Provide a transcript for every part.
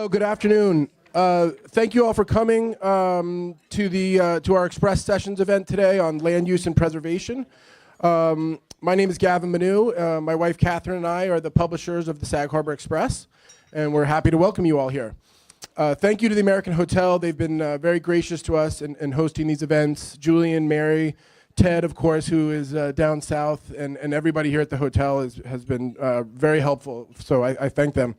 Well, good afternoon. Thank you all for coming to our Express Sessions event today on land use and preservation. My name is Gavin Manu. My wife Catherine and I are the publishers of the Sag Harbor Express, and we're happy to welcome you all here. Thank you to the American Hotel. They've been very gracious to us in hosting these events. Julian, Mary, Ted, of course, who is down south, and everybody here at the hotel has been very helpful, so I thank them.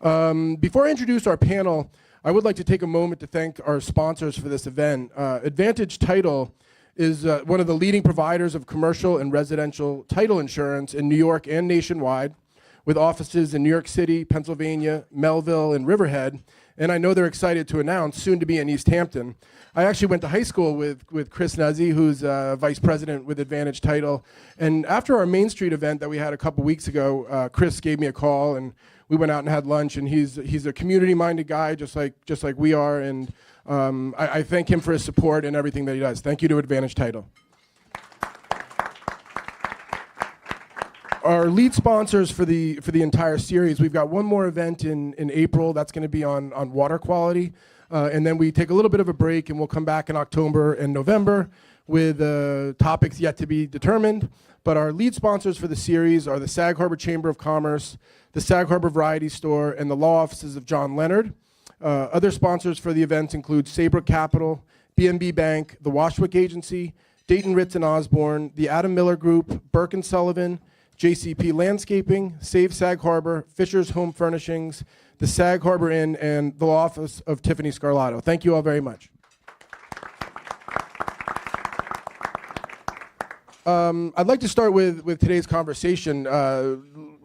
Before I introduce our panel, I would like to take a moment to thank our sponsors for this event. Advantage Title is one of the leading providers of commercial and residential title insurance in New York and nationwide, with offices in New York City, Pennsylvania, Melville, and Riverhead. And I know they're excited to announce soon to be in East Hampton. I actually went to high school with Chris Nuzzi, who's vice president with Advantage Title. And after our Main Street event that we had a couple weeks ago, Chris gave me a call, and we went out and had lunch. And he's a community-minded guy, just like we are. And I thank him for his support and everything that he does. Thank you to Advantage Title. Our lead sponsors for the entire series, we've got one more event in April that's going to be on water quality, and then we take a little bit of a break, and we'll come back in October and November with topics yet to be determined. But our lead sponsors for the series are the Sag Harbor Chamber of Commerce, the Sag Harbor Variety Store, and the law offices of John Leonard. Other sponsors for the events include Saybrook Capital, B&B Bank, the Washwick Agency, Dayton Ritz and Osborne, the Adam Miller Group, Burke and Sullivan, JCP Landscaping, Save Sag Harbor, Fisher's Home Furnishings, the Sag Harbor Inn, and the law office of Tiffany Scarlato. Thank you all very much. I'd like to start with today's conversation.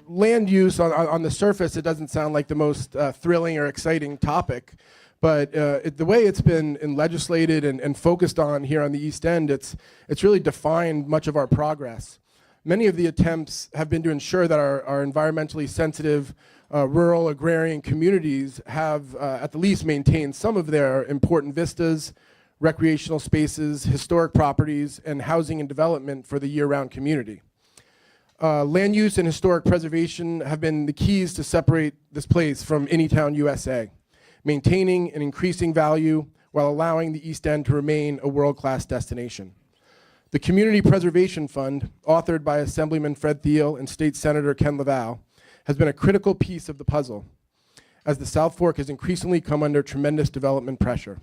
Land use, on the surface, it doesn't sound like the most thrilling or exciting topic, but the way it's been legislated and focused on here on the East End, it's really defined much of our progress. Many of the attempts have been to ensure that our environmentally sensitive rural agrarian communities have at the least maintained some of their important vistas, recreational spaces, historic properties, and housing and development for the year-round community. Land use and historic preservation have been the keys to separate this place from Anytown, USA, maintaining and increasing value while allowing the East End to remain a world-class destination. The Community Preservation Fund, authored by Assemblyman Fred Thiel and State Senator Ken LaValle, has been a critical piece of the puzzle, as the South Fork has increasingly come under tremendous development pressure.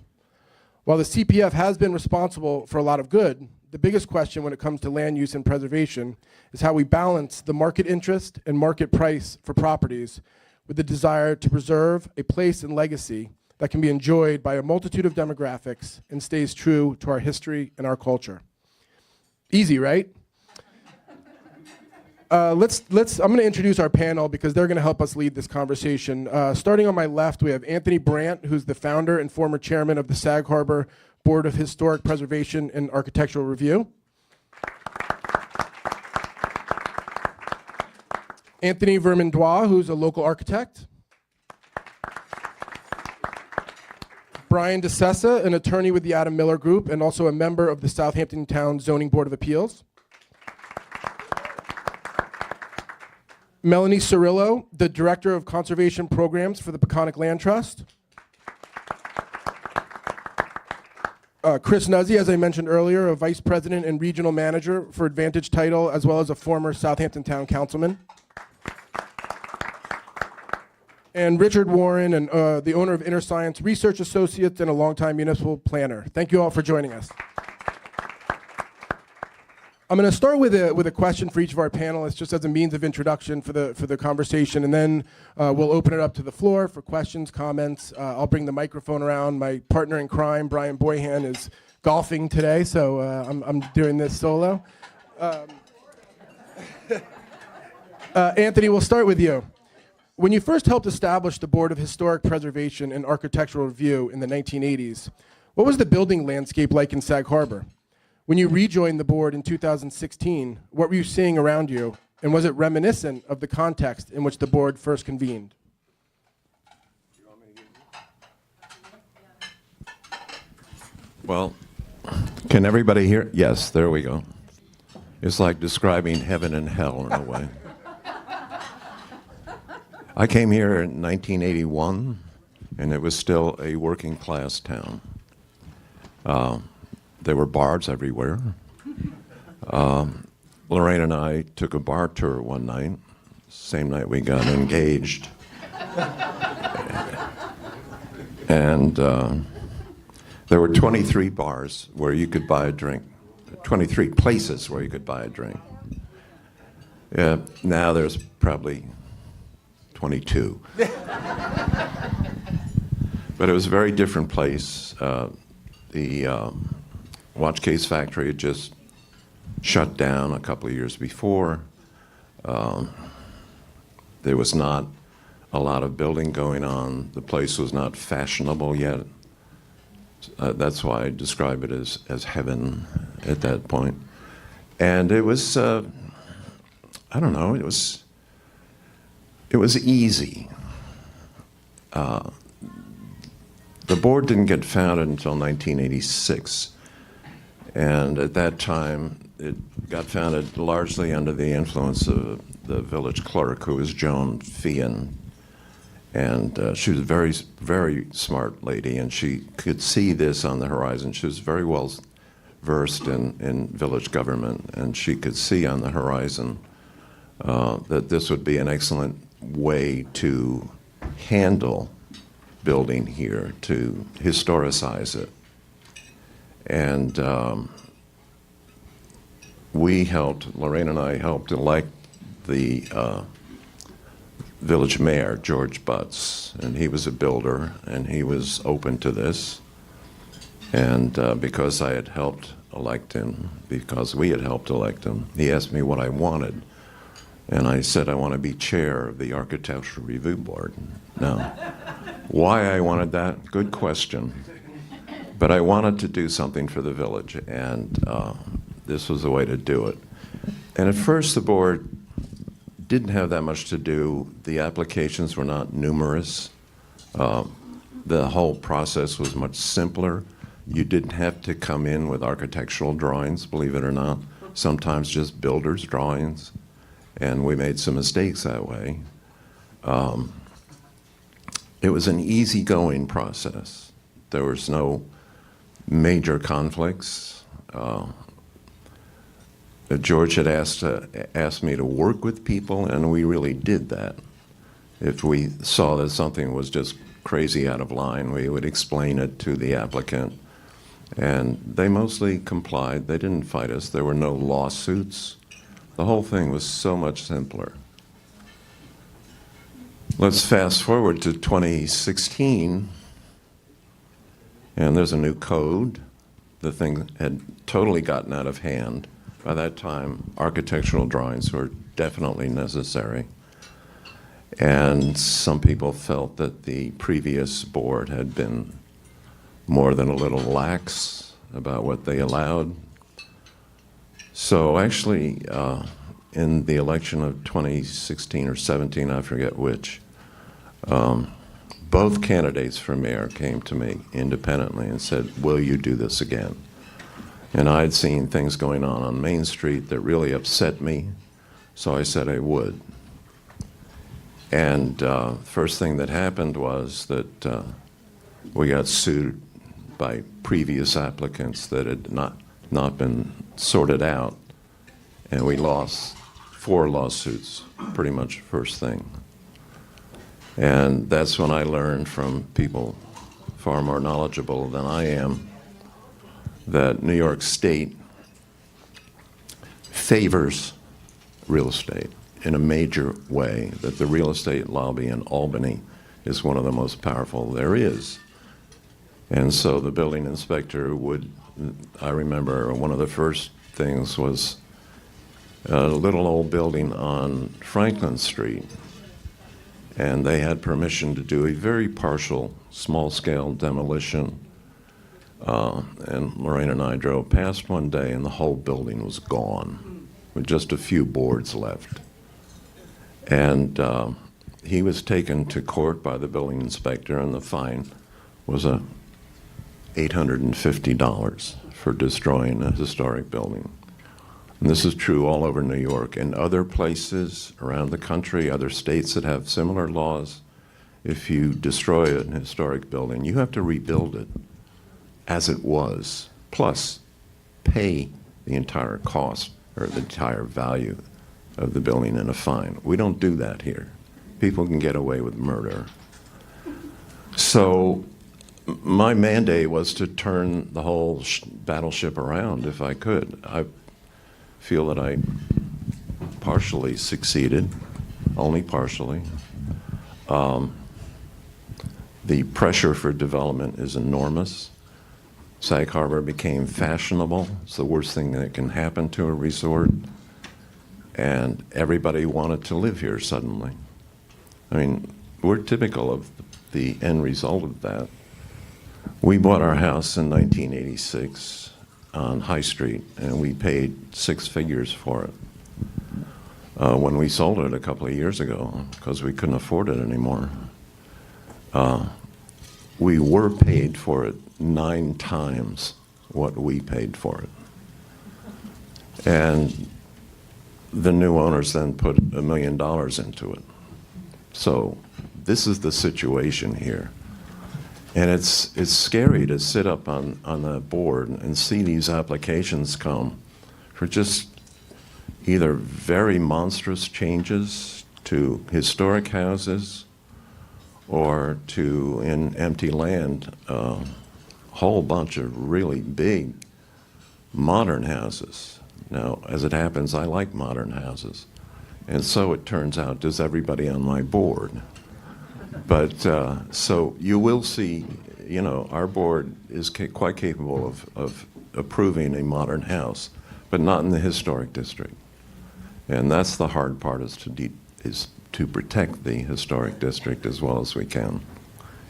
While the CPF has been responsible for a lot of good, the biggest question when it comes to land use and preservation is how we balance the market interest and market price for properties with the desire to preserve a place and legacy that can be enjoyed by a multitude of demographics and stays true to our history and our culture. Easy, right? I'm going to introduce our panel because they're going to help us lead this conversation. Starting on my left, we have Anthony Brandt, who's the founder and former chairman of the Sag Harbor Board of Historic Preservation and Architectural Review. Anthony Vermandois, who's a local architect. Brian DeSesa, an attorney with the Adam Miller Group and also a member of the Southampton Town Zoning Board of Appeals. Melanie Cirillo, the Director of Conservation Programs for the Peconic Land Trust. Chris Nuzzi, as I mentioned earlier, a Vice President and Regional Manager for Advantage Title, as well as a former Southampton Town Councilman. And Richard Warren, and the owner of Inner Science Research Associates and a longtime municipal planner. Thank you all for joining us. I'm going to start with a question for each of our panelists, just as a means of introduction for the conversation, and then we'll open it up to the floor for questions, comments. I'll bring the microphone around. My partner in crime, Brian Boyhan, is golfing today, so I'm doing this solo. Anthony, we'll start with you. When you first helped establish the Board of Historic Preservation and Architectural Review in the 1980s, what was the building landscape like in Sag Harbor? When you rejoined the board in 2016, what were you seeing around you, and was it reminiscent of the context in which the board first convened? Well, can everybody hear? Yes, there we go. It's like describing heaven and hell in a way. I came here in 1981, and it was still a working class town. There were bars everywhere. Lorraine and I took a bar tour one night, same night we got engaged. And there were 23 bars where you could buy a drink, 23 places where you could buy a drink. Now there's probably 22. But it was a very different place. The watch case factory had just shut down a couple of years before. There was not a lot of building going on. The place was not fashionable yet. That's why I describe it as heaven at that point. And it was, I don't know, it was easy. The board didn't get founded until 1986. And at that time, it got founded largely under the influence of the village clerk, who was Joan Fian. And she was a very, very smart lady, and she could see this on the horizon. She was very well versed in village government, and she could see on the horizon that this would be an excellent way to handle building here, to historicize it. And we helped, Lorraine and I helped elect the village mayor, George Butts, and he was a builder, and he was open to this. And because I had helped elect him, because we had helped elect him, he asked me what I wanted. And I said, I want to be chair of the Architectural Review Board. Now, why I wanted that? Good question. But I wanted to do something for the village, and this was the way to do it. And at first, the board didn't have that much to do. The applications were not numerous. The whole process was much simpler. You didn't have to come in with architectural drawings, believe it or not. Sometimes just builder's drawings. And we made some mistakes that way. It was an easygoing process. There was no major conflicts. George had asked me to work with people, and we really did that. If we saw that something was just crazy out of line, we would explain it to the applicant. And they mostly complied. They didn't fight us. There were no lawsuits. The whole thing was so much simpler. Let's fast forward to 2016, and there's a new code. The thing had totally gotten out of hand. By that time, architectural drawings were definitely necessary. And some people felt that the previous board had been more than a little lax about what they allowed. So actually, in the election of 2016 or 17, I forget which, both candidates for mayor came to me independently and said, will you do this again? And I'd seen things going on Main Street that really upset me, so I said I would. And first thing that happened was that we got sued by previous applicants that had not been sorted out, and we lost 4 lawsuits, pretty much first thing. And that's when I learned from people far more knowledgeable than I am that New York State favors real estate in a major way, that the real estate lobby in Albany is one of the most powerful there is. And so the building inspector would, I remember one of the first things was a little old building on Franklin Street, and they had permission to do a very partial, small-scale demolition. And Lorraine and I drove past one day, and the whole building was gone, with just a few boards left. And he was taken to court by the building inspector, and the fine was $850 for destroying a historic building. And this is true all over New York and other places around the country, other states that have similar laws. if you destroy an historic building, you have to rebuild it as it was, plus pay the entire cost or the entire value of the building in a fine. We don't do that here. People can get away with murder. So my mandate was to turn the whole battleship around if I could. I feel that I partially succeeded, only partially. The pressure for development is enormous. Sag Harbor became fashionable. It's the worst thing that can happen to a resort. And everybody wanted to live here suddenly. I mean, we're typical of the end result of that. We bought our house in 1986 on High Street, and we paid 6 figures for it. When we sold it a couple of years ago, because we couldn't afford it anymore, we were paid for it 9 times what we paid for it. And the new owners then put $1 million into it. So this is the situation here. And it's scary to sit up on the board and see these applications come for just either very monstrous changes to historic houses or to, in empty land, a whole bunch of really big modern houses. Now, as it happens, I like modern houses. And so it turns out, does everybody on my board. But so you will see, you know, our board is quite capable of approving a modern house, but not in the historic district. And that's the hard part, is to protect the historic district as well as we can.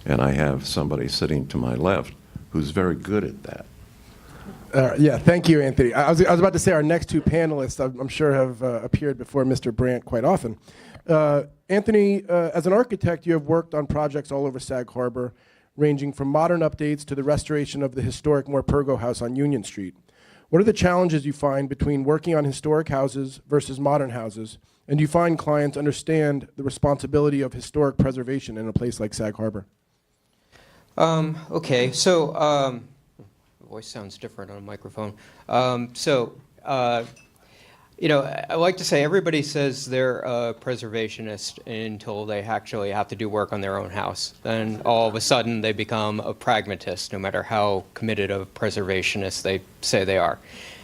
And I have somebody sitting to my left who's very good at that. Yeah, thank you, Anthony. I was about to say our next 2 panelists, I'm sure, have appeared before Mr. Brandt quite often. Anthony, as an architect, you have worked on projects all over Sag Harbor, ranging from modern updates to the restoration of the historic Morpurgo House on Union Street. What are the challenges you find between working on historic houses versus modern houses? And do you find clients understand the responsibility of historic preservation in a place like Sag Harbor? Okay, so voice sounds different on a microphone. You know, I like to say everybody says they're a preservationist until they actually have to do work on their own house. Then all of a sudden they become a pragmatist, no matter how committed a preservationist they say they are.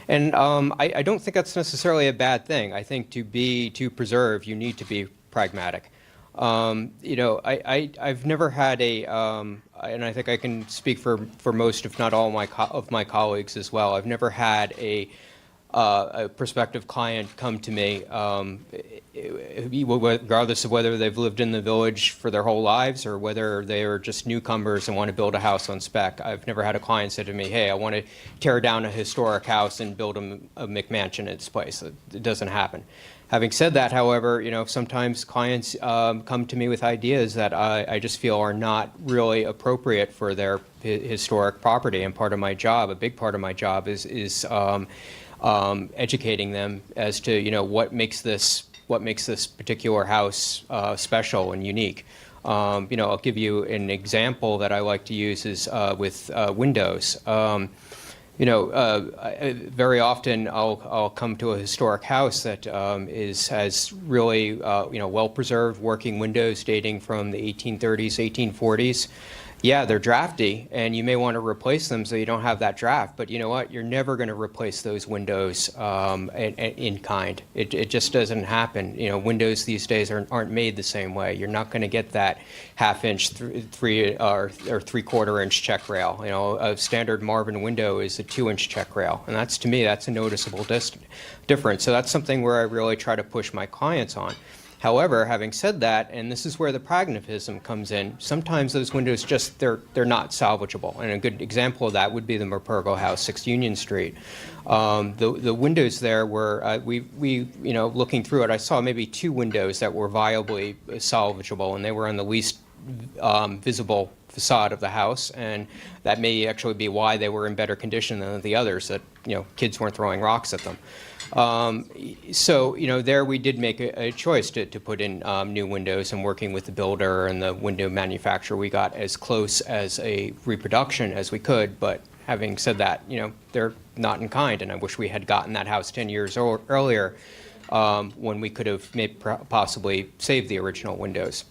And I don't think that's necessarily a bad thing. I think to preserve, you need to be pragmatic. You know, I've never had a, and I think I can speak for most, if not all, of my colleagues as well. I've never had a prospective client come to me, regardless of whether they've lived in the village for their whole lives or whether they are just newcomers and want to build a house on spec. I've never had a client say to me, hey, I want to tear down a historic house and build a McMansion in its place. It doesn't happen. Having said that, however, you know, sometimes clients come to me with ideas that I just feel are not really appropriate for their historic property. And part of my job, a big part of my job, is educating them as to, you know, what makes this particular house special and unique. You know, I'll give you an example that I like to use is with windows. You know, very often I'll come to a historic house that has really you know, well-preserved working windows dating from the 1830s, 1840s. Yeah, they're drafty, and you may want to replace them so you don't have that draft. But you know what? You're never going to replace those windows in kind. It just doesn't happen. You know, windows these days aren't made the same way. You're not going to get that half-inch, 3 or 3/4-inch check rail. You know, a standard Marvin window is a 2-inch check rail, and that's, to me, that's a noticeable difference. So that's something where I really try to push my clients on. However, having said that, and this is where the pragmatism comes in, sometimes those windows just, they're not salvageable. And a good example of that would be the Morpurgo House, 6th Union Street. The windows there were, you know, looking through it, I saw maybe 2 windows that were viably salvageable, and they were on the least visible facade of the house, and that may actually be why they were in better condition than the others, that kids weren't throwing rocks at them. So there we did make a choice to put in new windows, and working with the builder and the window manufacturer, we got as close as a reproduction as we could. But having said that, they're not in kind, and I wish we had gotten that house 10 years earlier, when we could have possibly saved the original windows.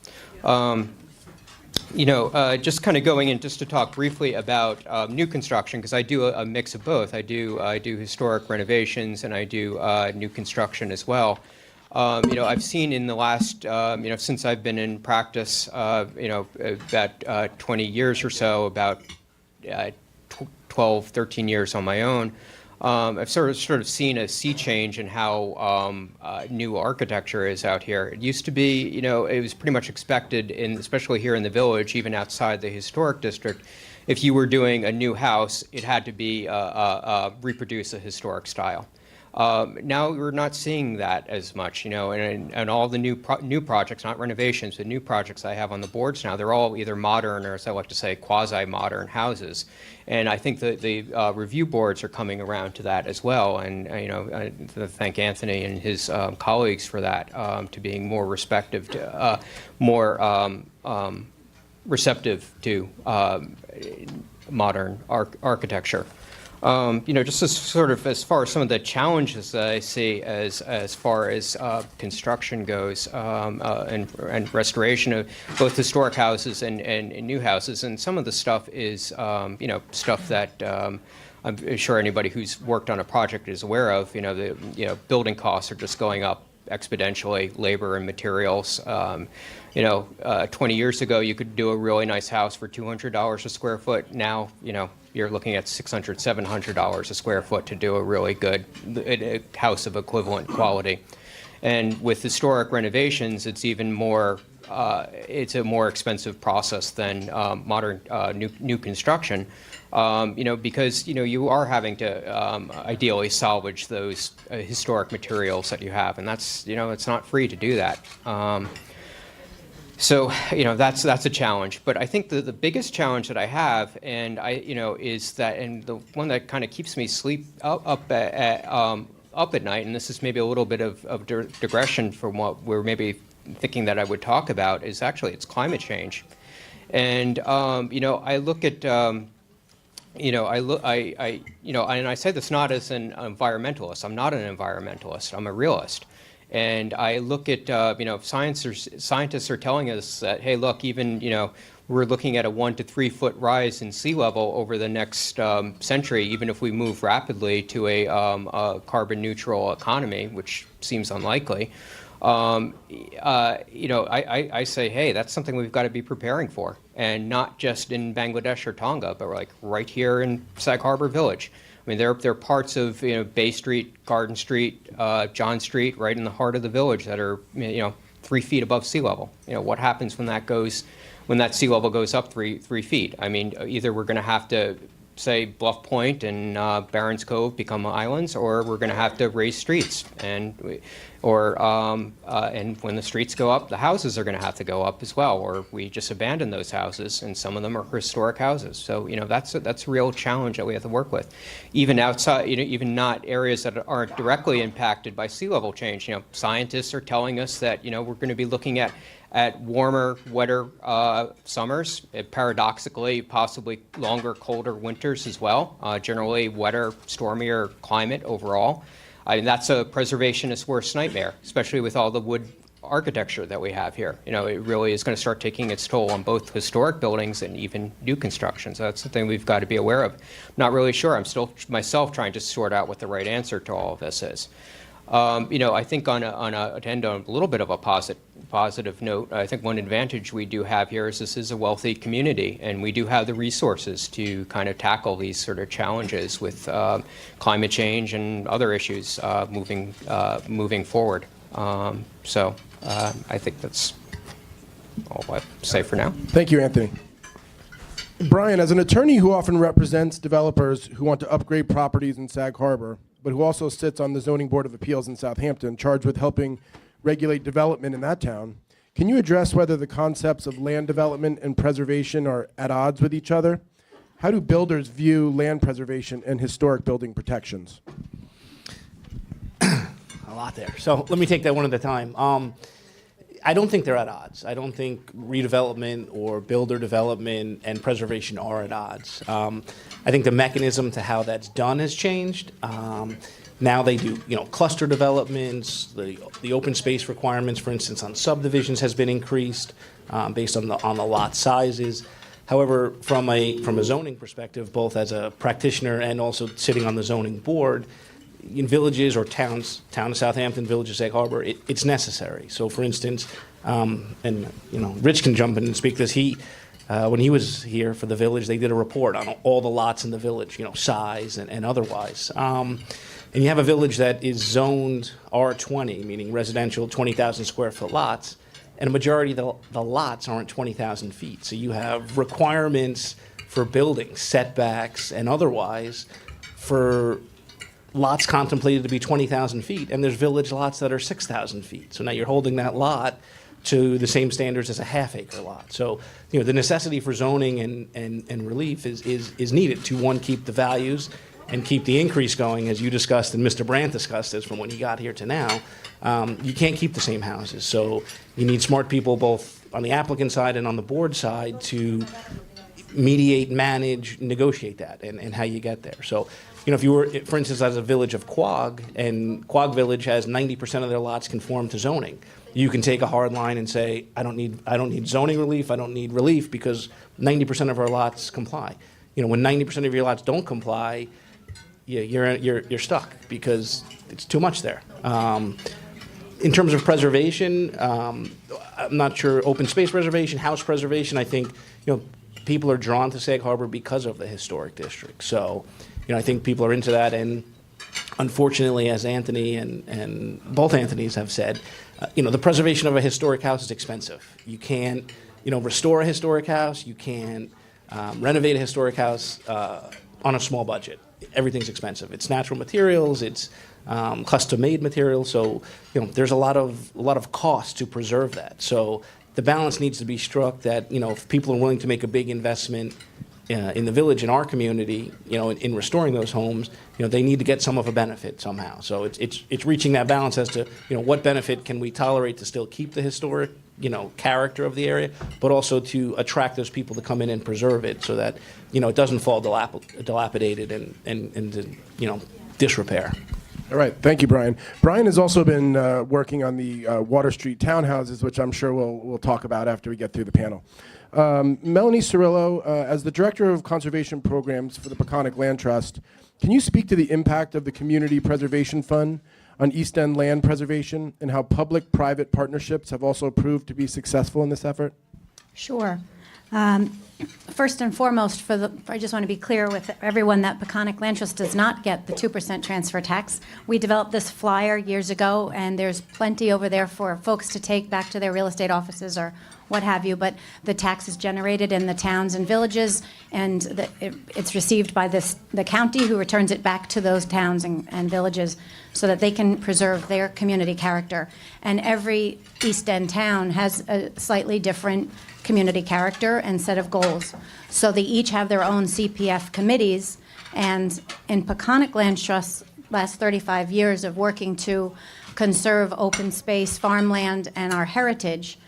Just kind of going in just to talk briefly about new construction, because I do a mix of both. I do historic renovations, and I do new construction as well. I've seen in the last, since I've been in practice, about 20 years or so, about 12, 13 years on my own, I've sort of seen a sea change in how new architecture is out here. It used to be, it was pretty much expected, especially here in the village, even outside the historic district, if you were doing a new house, it had to be reproduce a historic style. Now we're not seeing that as much, and all the new projects, not renovations, but new projects I have on the boards now, they're all either modern or, as I like to say, quasi-modern houses. And I think the review boards are coming around to that as well. And I thank Anthony and his colleagues for that, to being more receptive to modern architecture. Just as far as some of the challenges that I see as far as construction goes, and restoration of both historic houses and new houses, and some of the stuff is stuff that I'm sure anybody who's worked on a project is aware of. The building costs are just going up exponentially, labor and materials. 20 years ago, you could do a really nice house for $200 a square foot. Now, you're looking at $600, $700 a square foot to do a really good house of equivalent quality. And with historic renovations, it's even more, it's a more expensive process than modern new construction. Because you are having to ideally salvage those historic materials that you have, and that's it's not free to do that. So that's a challenge. But I think the biggest challenge that I have, and is that, and the one that kind of keeps me up at night, and this is maybe a little bit of digression from what we're maybe thinking that I would talk about, is actually it's climate change. And I look at and I say this not as an environmentalist. I'm not an environmentalist. I'm a realist. And I look at, scientists are telling us that, hey, look, even, we're looking at a 1 to 3 foot rise in sea level over the next century, even if we move rapidly to a carbon neutral economy, which seems unlikely. I say, hey, that's something we've got to be preparing for, and not just in Bangladesh or Tonga, but like right here in Sag Harbor Village. I mean, there are parts of Bay Street, Garden Street, John Street, right in the heart of the village that are 3 feet above sea level. What happens when that sea level goes up 3 feet? I mean, either we're going to have to say Bluff Point and Barron's Cove become islands, or we're going to have to raise streets, and when the streets go up, the houses are going to have to go up as well, or we just abandon those houses, and some of them are historic houses. So that's a real challenge that we have to work with, even outside, even not areas that aren't directly impacted by sea level change. Scientists are telling us that we're going to be looking at warmer, wetter summers, paradoxically, possibly longer, colder winters as well, generally wetter, stormier climate overall. I mean, that's a preservationist's worst nightmare, especially with all the wood architecture that we have here. It really is going to start taking its toll on both historic buildings and even new construction. So that's something we've got to be aware of. I'm not really sure. I'm still myself trying to sort out what the right answer to all of this is. I think to end on a little bit of a positive note, I think one advantage we do have here is this is a wealthy community, and we do have the resources to kind of tackle these sort of challenges with climate change and other issues moving forward. So I think that's all I say for now. Thank you, Anthony. Brian, as an attorney who often represents developers who want to upgrade properties in Sag Harbor, but who also sits on the Zoning Board of Appeals in Southampton, charged with helping regulate development in that town, Can you address whether the concepts of land development and preservation are at odds with each other? How do builders view land preservation and historic building protections? A lot there. So let me take that one at a time. I don't think they're at odds. I don't think redevelopment or builder development and preservation are at odds. I think the mechanism to how that's done has changed. Now they do, cluster developments. The open space requirements, for instance, on subdivisions has been increased based on the lot sizes. However, from a zoning perspective, both as a practitioner and also sitting on the zoning board, in villages or towns, town of Southampton, village of Sag Harbor, it's necessary. So, for instance, Rich can jump in and speak this. When he was here for the village, they did a report on all the lots in the village, size and otherwise. And you have a village that is zoned R20, meaning residential, 20,000 square foot lots, and a majority of the lots aren't 20,000 feet. So you have requirements for buildings, setbacks, and otherwise for lots contemplated to be 20,000 feet, and there's village lots that are 6,000 feet. So now you're holding that lot to the same standards as a half-acre lot. So, the necessity for zoning and relief is needed to, one, keep the values and keep the increase going, as you discussed and Mr. Brandt discussed this from when he got here to now. You can't keep the same houses. So you need smart people both on the applicant side and on the board side to mediate, manage, negotiate that, and how you get there. So, if you were, for instance, as a village of Quogue, and Quogue Village has 90% of their lots conform to zoning, you can take a hard line and say, I don't need zoning relief, I don't need relief because 90% of our lots comply. When 90% of your lots don't comply, you're stuck because it's too much there. In terms of preservation, I'm not sure, open space preservation, house preservation, I think, people are drawn to Sag Harbor because of the historic district. So, I think people are into that, and unfortunately, as Anthony and both Anthonys have said, the preservation of a historic house is expensive. You can't, restore a historic house. You can't renovate a historic house on a small budget. Everything's expensive. It's natural materials. It's custom-made materials. So, there's a lot of cost to preserve that. So the balance needs to be struck that, if people are willing to make a big investment in the village, in our community, in restoring those homes, they need to get some of a benefit somehow. So it's reaching that balance as to, what benefit can we tolerate to still keep the historic, character of the area, but also to attract those people to come in and preserve it so that, it doesn't fall dilapidated and disrepair. All right, thank you, Brian. Brian has also been working on the Water Street townhouses, which I'm sure we'll talk about after we get through the panel. Melanie Cirillo, as the Director of Conservation Programs for the Peconic Land Trust, can you speak to the impact of the Community Preservation Fund on East End land preservation and how public-private partnerships have also proved to be successful in this effort? Sure. First and foremost, I just want to be clear with everyone that Peconic Land Trust does not get the 2% transfer tax. We developed this flyer years ago, and there's plenty over there for folks to take back to their real estate offices or what have you, but the tax is generated in the towns and villages, and it's received by the county, who returns it back to those towns and villages so that they can preserve their community character. And every East End town has a slightly different community character and set of goals. So they each have their own CPF committees, and in Peconic Land Trust's last 35 years of working to conserve open space, farmland, and our heritage,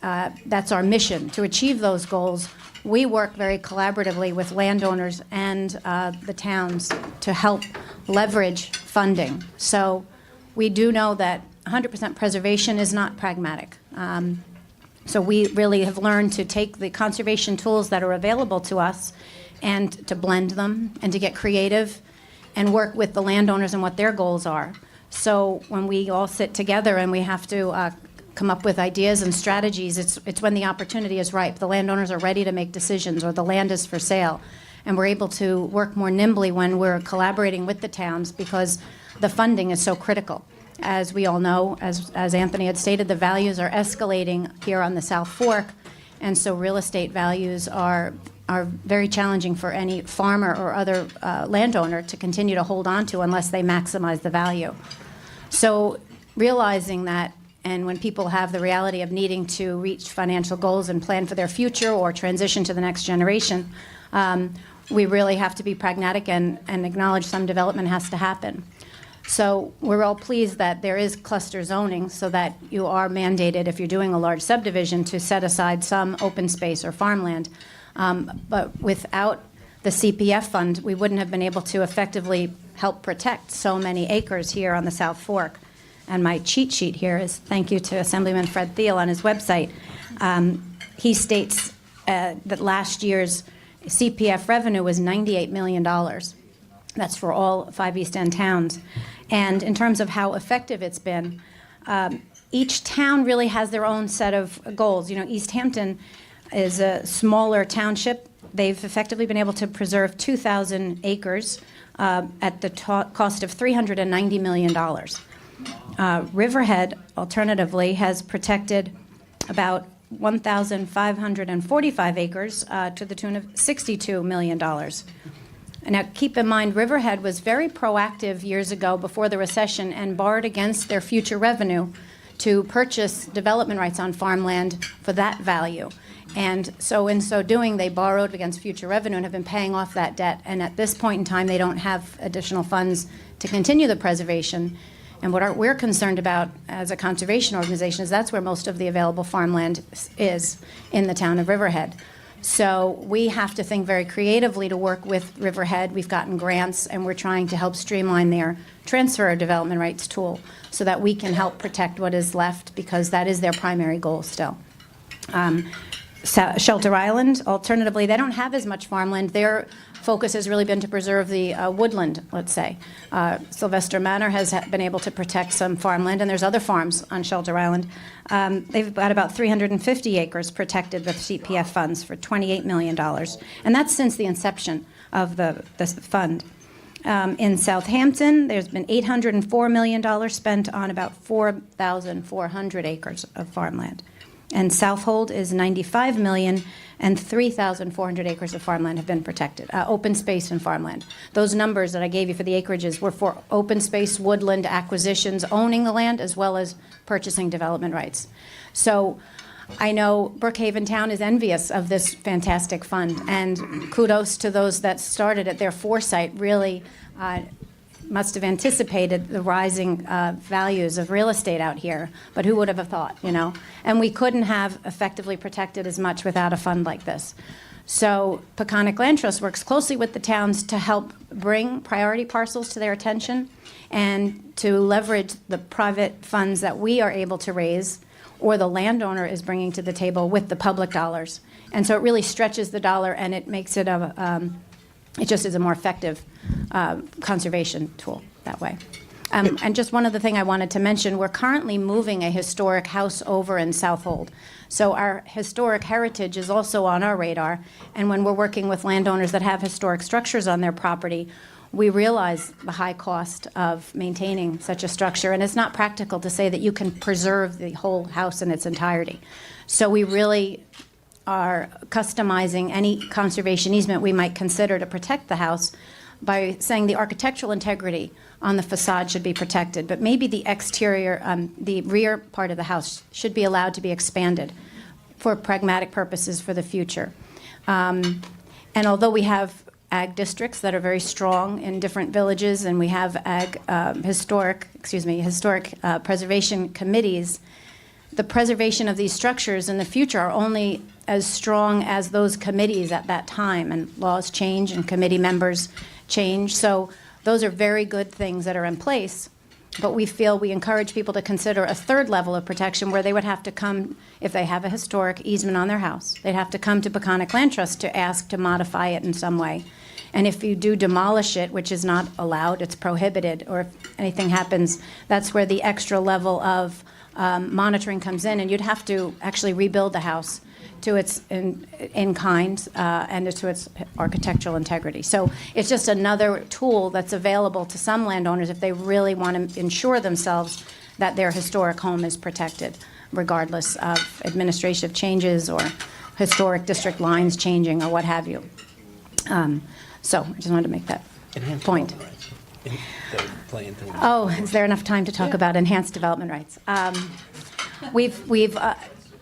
that's our mission. To achieve those goals, we work very collaboratively with landowners and the towns to help leverage funding. So we do know that 100% preservation is not pragmatic. So we really have learned to take the conservation tools that are available to us and to blend them and to get creative and work with the landowners and what their goals are. So when we all sit together and we have to come up with ideas and strategies, it's when the opportunity is ripe. The landowners are ready to make decisions, or the land is for sale. And we're able to work more nimbly when we're collaborating with the towns because the funding is so critical. As we all know, as Anthony had stated, the values are escalating here on the South Fork, and so real estate values are very challenging for any farmer or other landowner to continue to hold on to unless they maximize the value. So realizing that And when people have the reality of needing to reach financial goals and plan for their future or transition to the next generation, we really have to be pragmatic and acknowledge some development has to happen. So we're all pleased that there is cluster zoning so that you are mandated, if you're doing a large subdivision, to set aside some open space or farmland. But without the CPF fund, we wouldn't have been able to effectively help protect so many acres here on the South Fork. And my cheat sheet here is thank you to Assemblyman Fred Thiel on his website. He states that last year's CPF revenue was $98 million. That's for all 5 East End towns. And in terms of how effective it's been, each town really has their own set of goals. You know, East Hampton is a smaller township. They've effectively been able to preserve 2,000 acres at the cost of $390 million. Riverhead, alternatively, has protected about 1,545 acres to the tune of $62 million. Now, keep in mind, Riverhead was very proactive years ago before the recession and borrowed against their future revenue to purchase development rights on farmland for that value. And so in so doing, they borrowed against future revenue and have been paying off that debt. And at this point in time, they don't have additional funds to continue the preservation. And what we're concerned about as a conservation organization is that's where most of the available farmland is in the town of Riverhead. So we have to think very creatively to work with Riverhead. We've gotten grants, and we're trying to help streamline their transfer of development rights tool so that we can help protect what is left, because that is their primary goal still. Shelter Island, alternatively, they don't have as much farmland. Their focus has really been to preserve the woodland, let's say. Sylvester Manor has been able to protect some farmland, and there's other farms on Shelter Island. They've got about 350 acres protected with CPF funds for $28 million, and that's since the inception of the fund. In Southampton, there's been $804 million spent on about 4,400 acres of farmland. And Southold is $95 million, and 3,400 acres of farmland have been protected, open space and farmland. Those numbers that I gave you for the acreages were for open space, woodland acquisitions, owning the land, as well as purchasing development rights. So I know Brookhaven Town is envious of this fantastic fund, and kudos to those that started it. Their foresight really must have anticipated the rising values of real estate out here, but who would have thought, you know? And we couldn't have effectively protected as much without a fund like this. So Peconic Land Trust works closely with the towns to help bring priority parcels to their attention and to leverage the private funds that we are able to raise or the landowner is bringing to the table with the public dollars. And so it really stretches the dollar, and it makes it it just is a more effective conservation tool that way. And just one other thing I wanted to mention, we're currently moving a historic house over in Southold. So our historic heritage is also on our radar, and when we're working with landowners that have historic structures on their property, we realize the high cost of maintaining such a structure, and it's not practical to say that you can preserve the whole house in its entirety. So we really are customizing any conservation easement we might consider to protect the house by saying the architectural integrity on the facade should be protected, but maybe the exterior, the rear part of the house should be allowed to be expanded for pragmatic purposes for the future. And although we have ag districts that are very strong in different villages, and we have historic preservation committees, the preservation of these structures in the future are only as strong as those committees at that time, and laws change and committee members change. So those are very good things that are in place, but we encourage people to consider a third level of protection where they would have to come, if they have a historic easement on their house, they'd have to come to Peconic Land Trust to ask to modify it in some way. And if you do demolish it, which is not allowed, it's prohibited, or if anything happens, that's where the extra level of monitoring comes in, and you'd have to actually rebuild the house to its in kind and to its architectural integrity. So it's just another tool that's available to some landowners if they really want to ensure themselves that their historic home is protected, regardless of administrative changes or historic district lines changing or what have you. So I just wanted to make that point. Oh, is there enough time to talk about enhanced development rights? we've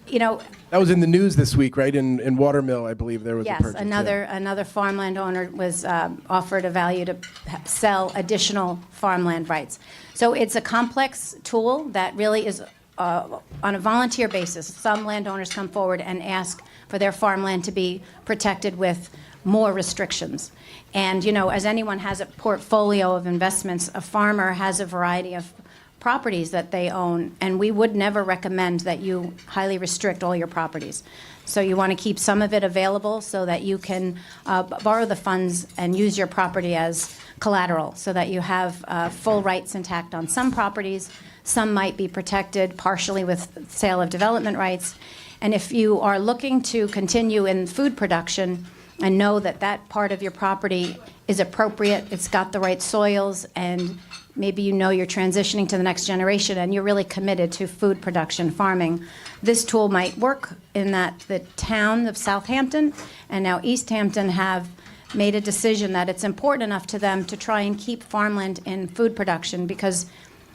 you know, That was in the news this week, right? In Watermill, I believe there was a yes, purchase. Yeah. another farmland owner was offered a value to sell additional farmland rights. So it's a complex tool that really is on a volunteer basis. Some landowners come forward and ask for their farmland to be protected with more restrictions. And, you know, as anyone has a portfolio of investments, a farmer has a variety of properties that they own, and we would never recommend that you highly restrict all your properties. So you want to keep some of it available so that you can borrow the funds and use your property as collateral so that you have full rights intact on some properties. Some might be protected partially with sale of development rights. And if you are looking to continue in food production and know that that part of your property is appropriate, it's got the right soils, and maybe you know you're transitioning to the next generation and you're really committed to food production farming, this tool might work in that the town of Southampton and now East Hampton have made a decision that it's important enough to them to try and keep farmland in food production because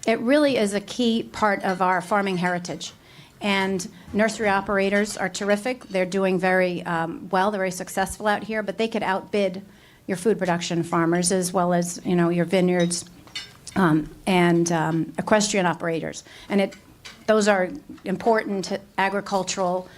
it really is a key part of our farming heritage. And nursery operators are terrific. They're doing very well. They're very successful out here, but they could outbid your food production farmers as well as, you know, your vineyards and equestrian operators. And those are important agricultural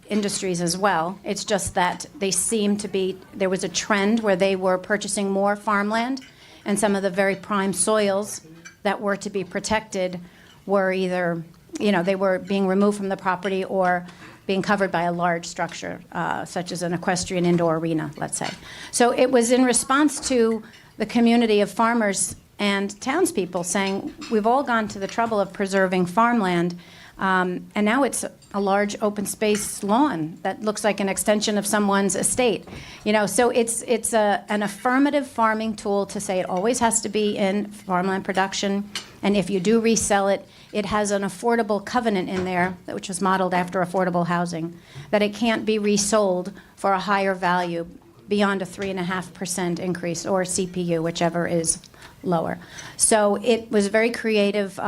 industries as well. It's just that they seem to be, there was a trend where they were purchasing more farmland, and some of the very prime soils that were to be protected were either, you know, they were being removed from the property or being covered by a large structure, such as an equestrian indoor arena, let's say. So it was in response to the community of farmers and townspeople saying, we've all gone to the trouble of preserving farmland, and now it's a large open space lawn that looks like an extension of someone's estate. You know, so it's an affirmative farming tool to say it always has to be in farmland production, and if you do resell it, it has an affordable covenant in there, which was modeled after affordable housing, that it can't be resold for a higher value beyond a 3.5% increase, or CPU, whichever is lower. So it was very creative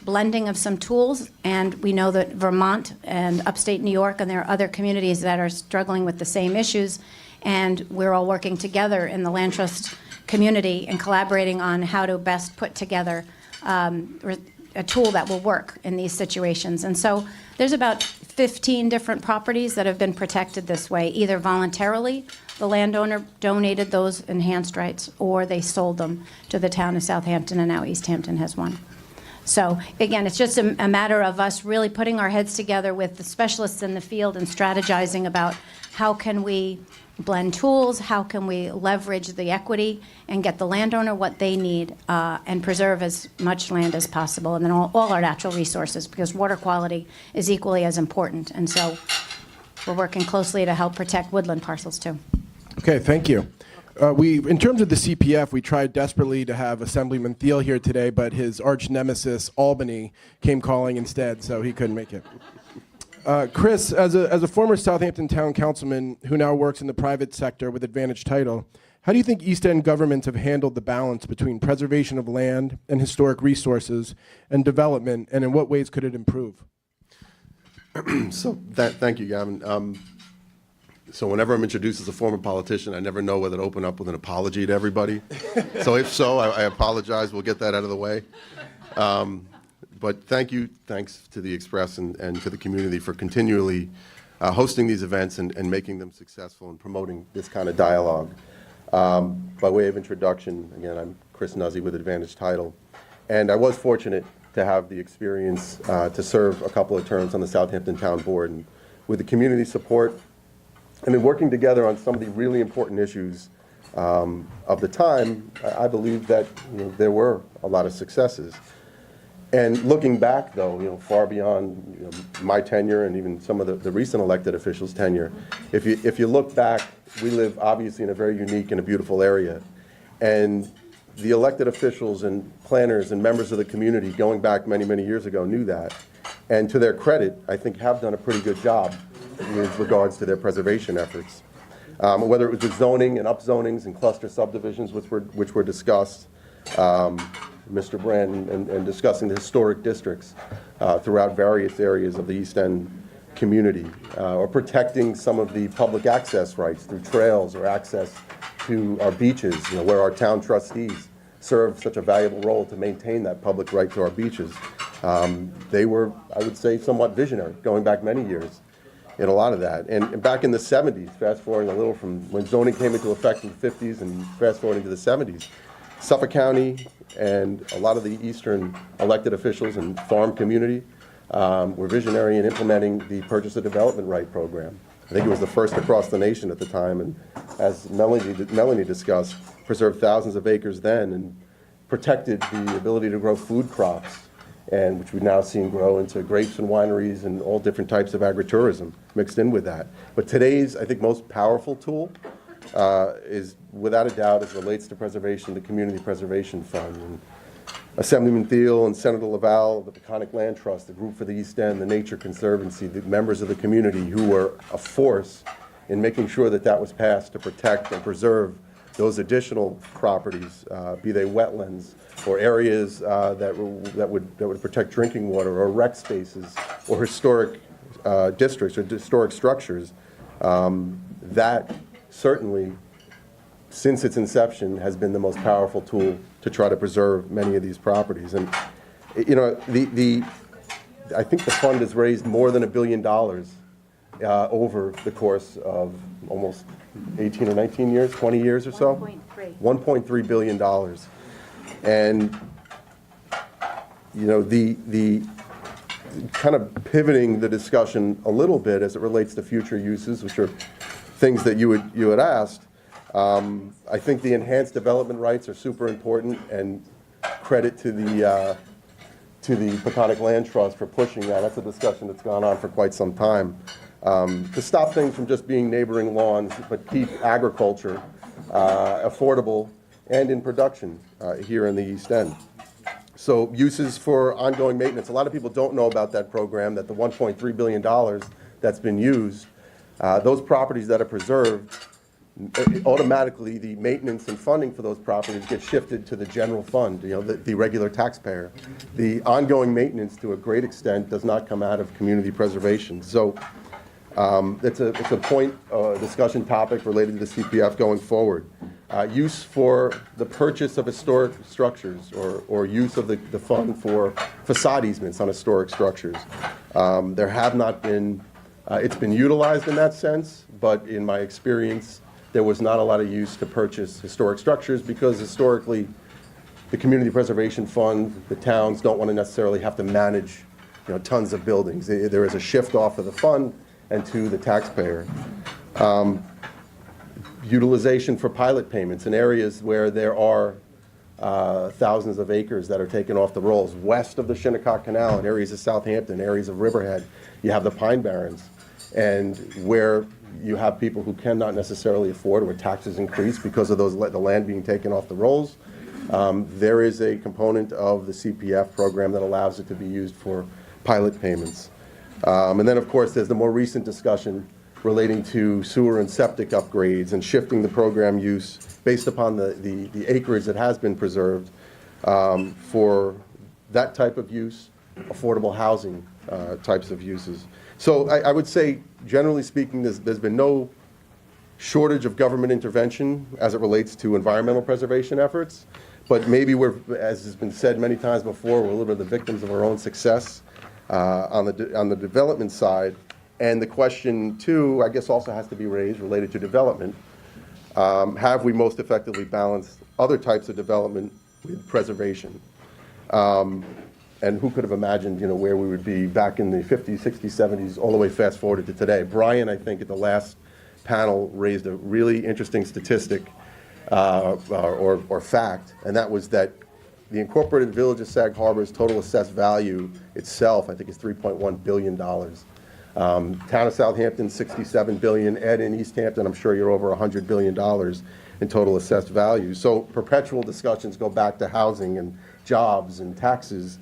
blending of some tools, and we know that Vermont and upstate New York, and there are other communities that are struggling with the same issues, and we're all working together in the land trust community and collaborating on how to best put together a tool that will work in these situations. And so there's about 15 different properties that have been protected this way, either voluntarily, the landowner donated those enhanced rights, or they sold them to the town of Southampton, and now East Hampton has one. So again, it's just a matter of us really putting our heads together with the specialists in the field and strategizing about how can we blend tools, how can we leverage the equity and get the landowner what they need and preserve as much land as possible, and then all our natural resources, because water quality is equally as important. And so we're working closely to help protect woodland parcels too. Okay, thank you. In terms of the CPF, we tried desperately to have Assemblyman Thiel here today, but his arch nemesis, Albany, came calling instead, so he couldn't make it. Chris, as a former Southampton town councilman who now works in the private sector with Advantage Title, how do you think East End governments have handled the balance between preservation of land and historic resources and development, and in what ways could it improve? Thank you, Gavin. So whenever I'm introduced as a former politician, I never know whether to open up with an apology to everybody. So if so, I apologize. We'll get that out of the way. But thanks to the Express and to the community for continually hosting these events and making them successful and promoting this kind of dialogue. By way of introduction, again, I'm Chris Nuzzi with Advantage Title, and I was fortunate to have the experience to serve a couple of terms on the Southampton Town Board, and with the community support and in working together on some of the really important issues of the time, I believe that there were a lot of successes. And looking back, though, far beyond my tenure and even some of the recent elected officials' tenure, if you look back, we live obviously in a very unique and a beautiful area, and the elected officials and planners and members of the community going back many, many years ago knew that, and to their credit, I think have done a pretty good job with regards to their preservation efforts. Whether it was with zoning and upzonings and cluster subdivisions, which were discussed, Mr. Brandt, and discussing the historic districts. throughout various areas of the East End community, or protecting some of the public access rights through trails or access to our beaches, where our town trustees serve such a valuable role to maintain that public right to our beaches. They were, I would say, somewhat visionary, going back many years in a lot of that. And back in the 70s, fast forwarding a little from when zoning came into effect in the 50s and fast forwarding to the 70s, Suffolk County and a lot of the eastern elected officials and farm community were visionary in implementing the Purchase of Development Right program. I think it was the first across the nation at the time, and as Melanie discussed, preserved thousands of acres then and protected the ability to grow food crops, and which we've now seen grow into grapes and wineries and all different types of agritourism mixed in with that. But today's, I think, most powerful tool is, without a doubt, as relates to preservation, the Community Preservation Fund. And Assemblyman Thiel and Senator Laval, the Peconic Land Trust, the Group for the East End, the Nature Conservancy, the members of the community who were a force in making sure that that was passed to protect and preserve those additional properties, be they wetlands or areas that would protect drinking water, or rec spaces, or historic districts or historic structures. That certainly, since its inception, has been the most powerful tool to try to preserve many of these properties. And I think the fund has raised more than $1 billion over the course of almost 18 or 19 years, 20 years or so. 1.3 billion. And the kind of pivoting the discussion a little bit as it relates to future uses, which are things that you had asked. I think the enhanced development rights are super important, and credit to the Peconic Land Trust for pushing that. That's a discussion that's gone on for quite some time. To stop things from just being neighboring lawns, but keep agriculture affordable and in production here in the East End. So uses for ongoing maintenance. A lot of people don't know about that program, that the $1.3 billion that's been used, those properties that are preserved, automatically the maintenance and funding for those properties get shifted to the general fund, the regular taxpayer. The ongoing maintenance, to a great extent, does not come out of community preservation. So it's a point, discussion topic related to the CPF going forward. Use for the purchase of historic structures, or use of the fund for facade easements on historic structures. There have not been, it's been utilized in that sense, but in my experience, there was not a lot of use to purchase historic structures, because historically, the Community Preservation Fund, the towns don't want to necessarily have to manage tons of buildings. There is a shift off of the fund and to the taxpayer. Utilization for pilot payments in areas where there are thousands of acres that are taken off the rolls. West of the Shinnecock Canal, in areas of Southampton, areas of Riverhead, you have the Pine Barrens, and where you have people who cannot necessarily afford, or taxes increase because of the land being taken off the rolls. There is a component of the CPF program that allows it to be used for pilot payments. And then, of course, there's the more recent discussion relating to sewer and septic upgrades and shifting the program use based upon the acreage that has been preserved for that type of use, affordable housing types of uses. So I would say, generally speaking, there's been no shortage of government intervention as it relates to environmental preservation efforts, but maybe we're, as has been said many times before, we're a little bit the victims of our own success on the development side. And the question, too, I guess also has to be raised related to development. Have we most effectively balanced other types of development with preservation? And who could have imagined, where we would be back in the 50s, 60s, 70s, all the way fast forwarded to today? Brian, I think, at the last panel raised a really interesting statistic or fact, and that was that the incorporated village of Sag Harbor's total assessed value itself, I think, is $3.1 billion. Town of Southampton, $67 billion. Ed in East Hampton, I'm sure you're over $100 billion in total assessed value. So perpetual discussions go back to housing and jobs and taxes.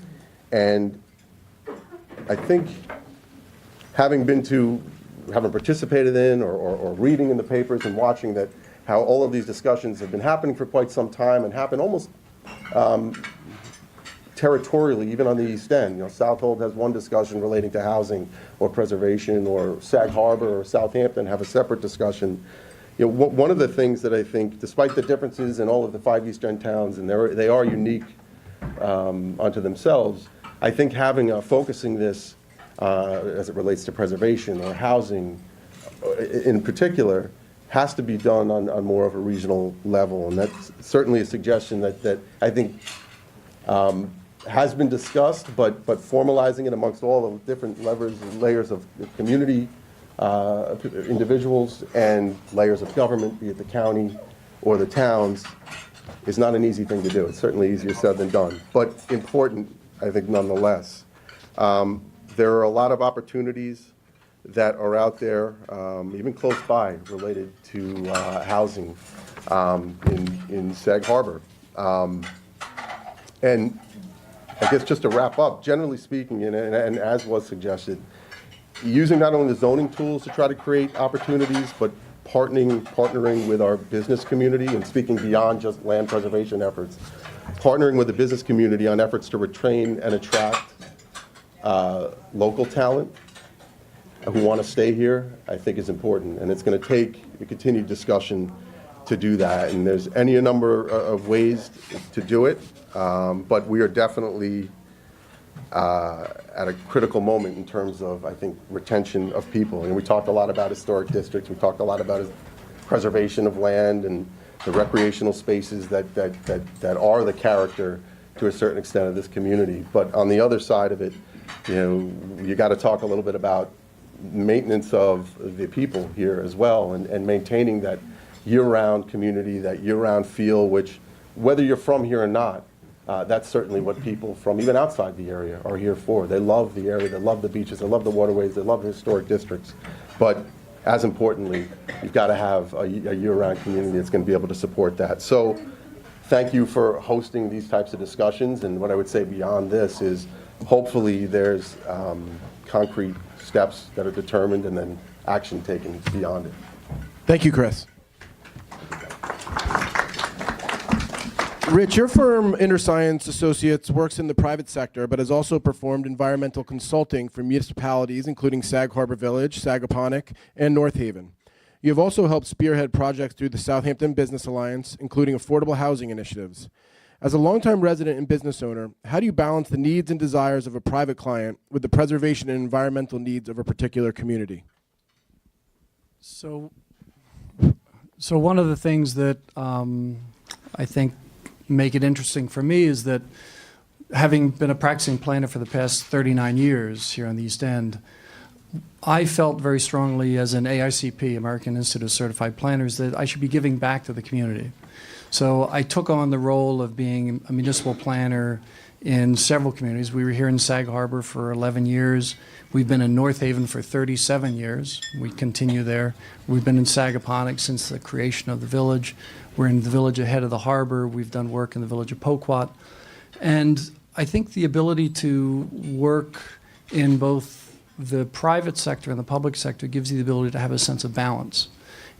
And I think having participated in or reading in the papers and watching that, how all of these discussions have been happening for quite some time and happen almost territorially, even on the East End. Southold has one discussion relating to housing or preservation, or Sag Harbor or Southampton have a separate discussion. One of the things that I think, despite the differences in all of the 5 East End towns, and they are unique unto themselves, I think focusing this as it relates to preservation or housing in particular has to be done on more of a regional level. And that's certainly a suggestion that I think has been discussed, but formalizing it amongst all the different layers of community, individuals, and layers of government, be it the county or the towns, is not an easy thing to do. It's certainly easier said than done, but important, I think, nonetheless. There are a lot of opportunities that are out there, even close by, related to housing in Sag Harbor. And I guess just to wrap up, generally speaking, and as was suggested, using not only the zoning tools to try to create opportunities, but partnering with our business community, and speaking beyond just land preservation efforts, partnering with the business community on efforts to retain and attract local talent who want to stay here, I think is important. And it's going to take a continued discussion to do that. And there's any number of ways to do it, but we are definitely at a critical moment in terms of, I think, retention of people. And we talked a lot about historic districts. We talked a lot about preservation of land and the recreational spaces that are the character, to a certain extent, of this community. But on the other side of it, you got to talk a little bit about maintenance of the people here as well, and maintaining that year-round community, that year-round feel, which, whether you're from here or not, that's certainly what people from even outside the area are here for. They love the area, they love the beaches, they love the waterways, they love the historic districts. But as importantly, you've got to have a year-round community that's going to be able to support that. So thank you for hosting these types of discussions. And what I would say beyond this is, hopefully there's concrete steps that are determined and then action taken beyond it. Thank you, Chris. Rich, your firm, InterScience Associates, works in the private sector, but has also performed environmental consulting for municipalities, including Sag Harbor Village, Peconic, and North Haven. You have also helped spearhead projects through the Southampton Business Alliance, including affordable housing initiatives. As a longtime resident and business owner, how do you balance the needs and desires of a private client with the preservation and environmental needs of a particular community? So one of the things that I think make it interesting for me is that, having been a practicing planner for the past 39 years here on the East End, I felt very strongly as an AICP, American Institute of Certified Planners, that I should be giving back to the community. So I took on the role of being a municipal planner in several communities. We were here in Sag Harbor for 11 years. We've been in North Haven for 37 years. We continue there. We've been in Peconic since the creation of the village. We're in the village ahead of the harbor. We've done work in the village of Poquat. And I think the ability to work in both the private sector and the public sector gives you the ability to have a sense of balance.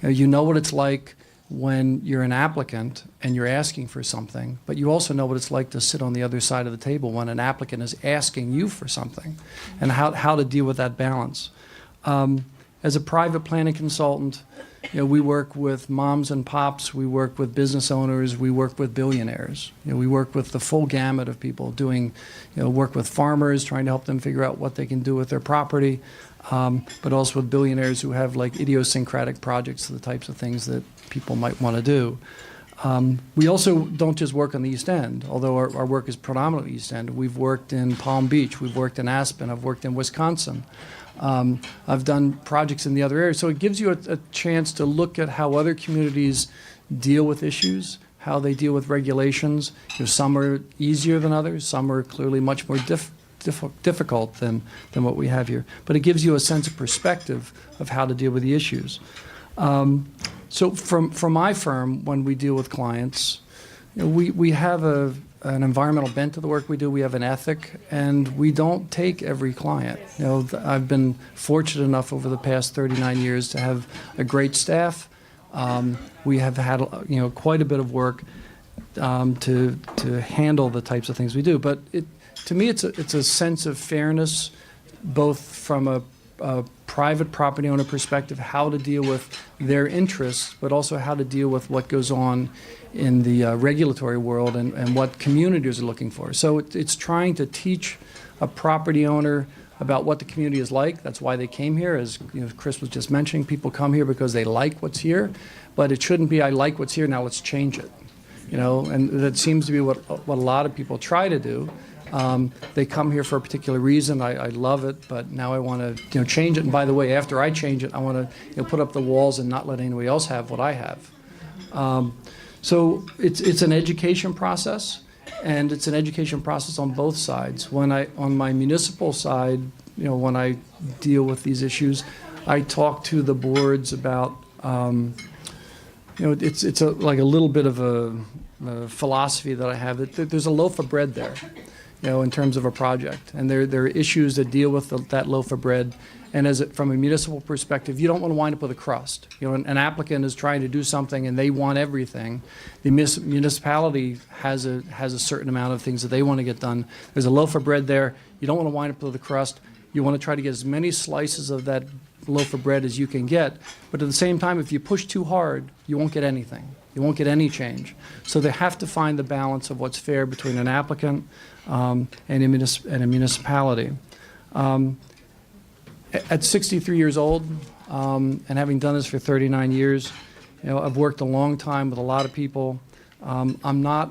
You know what it's like when you're an applicant and you're asking for something, but you also know what it's like to sit on the other side of the table when an applicant is asking you for something, and how to deal with that balance. As a private planning consultant, we work with moms and pops, we work with business owners, we work with billionaires. We work with the full gamut of people, doing work with farmers, trying to help them figure out what they can do with their property, but also with billionaires who have like idiosyncratic projects, the types of things that people might want to do. We also don't just work on the East End, although our work is predominantly East End. We've worked in Palm Beach, we've worked in Aspen, I've worked in Wisconsin. I've done projects in the other areas. So it gives you a chance to look at how other communities deal with issues, how they deal with regulations. Some are easier than others, some are clearly much more difficult than what we have here. But it gives you a sense of perspective of how to deal with the issues. So from my firm, when we deal with clients, we have an environmental bent to the work we do. We have an ethic, and we don't take every client. I've been fortunate enough over the past 39 years to have a great staff. We have had quite a bit of work. to handle the types of things we do. But to me, it's a sense of fairness, both from a private property owner perspective, how to deal with their interests, but also how to deal with what goes on in the regulatory world and what communities are looking for. So it's trying to teach a property owner about what the community is like. That's why they came here. As Chris was just mentioning, people come here because they like what's here, but it shouldn't be, I like what's here, now let's change it. And that seems to be what a lot of people try to do. They come here for a particular reason. I love it, but now I want to change it. And by the way, after I change it, I want to put up the walls and not let anybody else have what I have. So it's an education process, and it's an education process on both sides. On my municipal side, when I deal with these issues, I talk to the boards about it's like a little bit of a philosophy that I have, that there's a loaf of bread there, in terms of a project. And there are issues that deal with that loaf of bread. And from a municipal perspective, you don't want to wind up with a crust. An applicant is trying to do something and they want everything. The municipality has a certain amount of things that they want to get done. There's a loaf of bread there. You don't want to wind up with a crust. You want to try to get as many slices of that loaf of bread as you can get. But at the same time, if you push too hard, you won't get anything. You won't get any change. So they have to find the balance of what's fair between an applicant and a municipality. At 63 years old, and having done this for 39 years, I've worked a long time with a lot of people. I'm not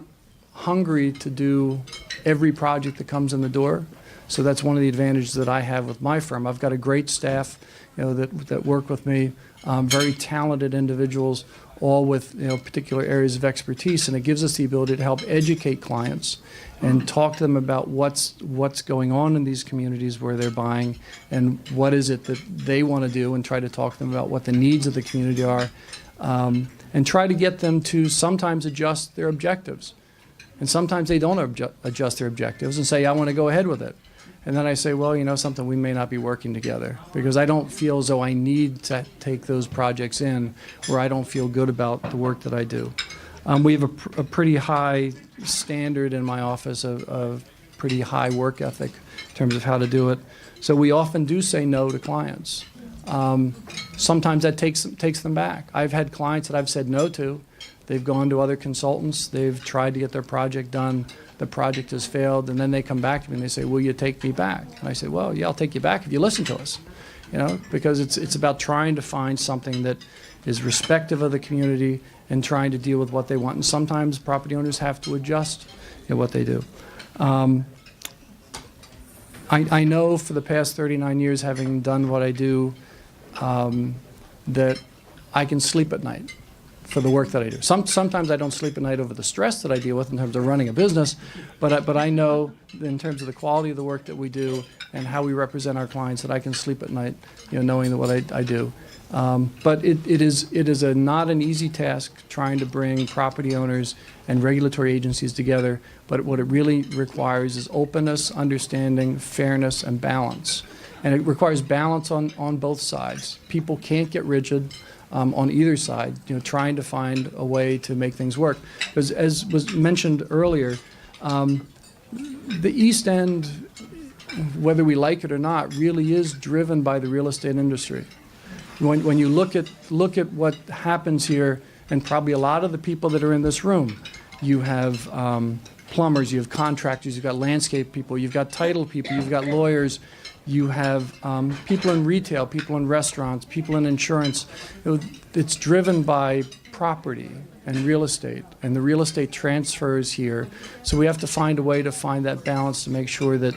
hungry to do every project that comes in the door. So that's one of the advantages that I have with my firm. I've got a great staff, that work with me, very talented individuals, all with particular areas of expertise, and it gives us the ability to help educate clients and talk to them about what's going on in these communities where they're buying and what is it that they want to do, and try to talk to them about what the needs of the community are, and try to get them to sometimes adjust their objectives. And sometimes they don't adjust their objectives and say, I want to go ahead with it. And then I say, well, something, we may not be working together, because I don't feel as though I need to take those projects in where I don't feel good about the work that I do. We have a pretty high standard in my office, of pretty high work ethic in terms of how to do it. So we often do say no to clients. Sometimes that takes them back. I've had clients that I've said no to. They've gone to other consultants. They've tried to get their project done. The project has failed, and then they come back to me and they say, will you take me back? And I say, well, yeah, I'll take you back if you listen to us, because it's about trying to find something that is respectful of the community and trying to deal with what they want. And sometimes property owners have to adjust what they do. I know for the past 39 years, having done what I do, that I can sleep at night for the work that I do. Sometimes I don't sleep at night over the stress that I deal with in terms of running a business, but I know in terms of the quality of the work that we do and how we represent our clients, that I can sleep at night, knowing that what I do. But it is not an easy task trying to bring property owners and regulatory agencies together, but what it really requires is openness, understanding, fairness, and balance. And it requires balance on both sides. People can't get rigid on either side, trying to find a way to make things work. Because as was mentioned earlier, the East End, whether we like it or not, really is driven by the real estate industry. When you look at what happens here, and probably a lot of the people that are in this room, you have plumbers, you have contractors, you've got landscape people, you've got title people, you've got lawyers, you have people in retail, people in restaurants, people in insurance. It's driven by property and real estate, and the real estate transfers here. So we have to find a way to find that balance to make sure that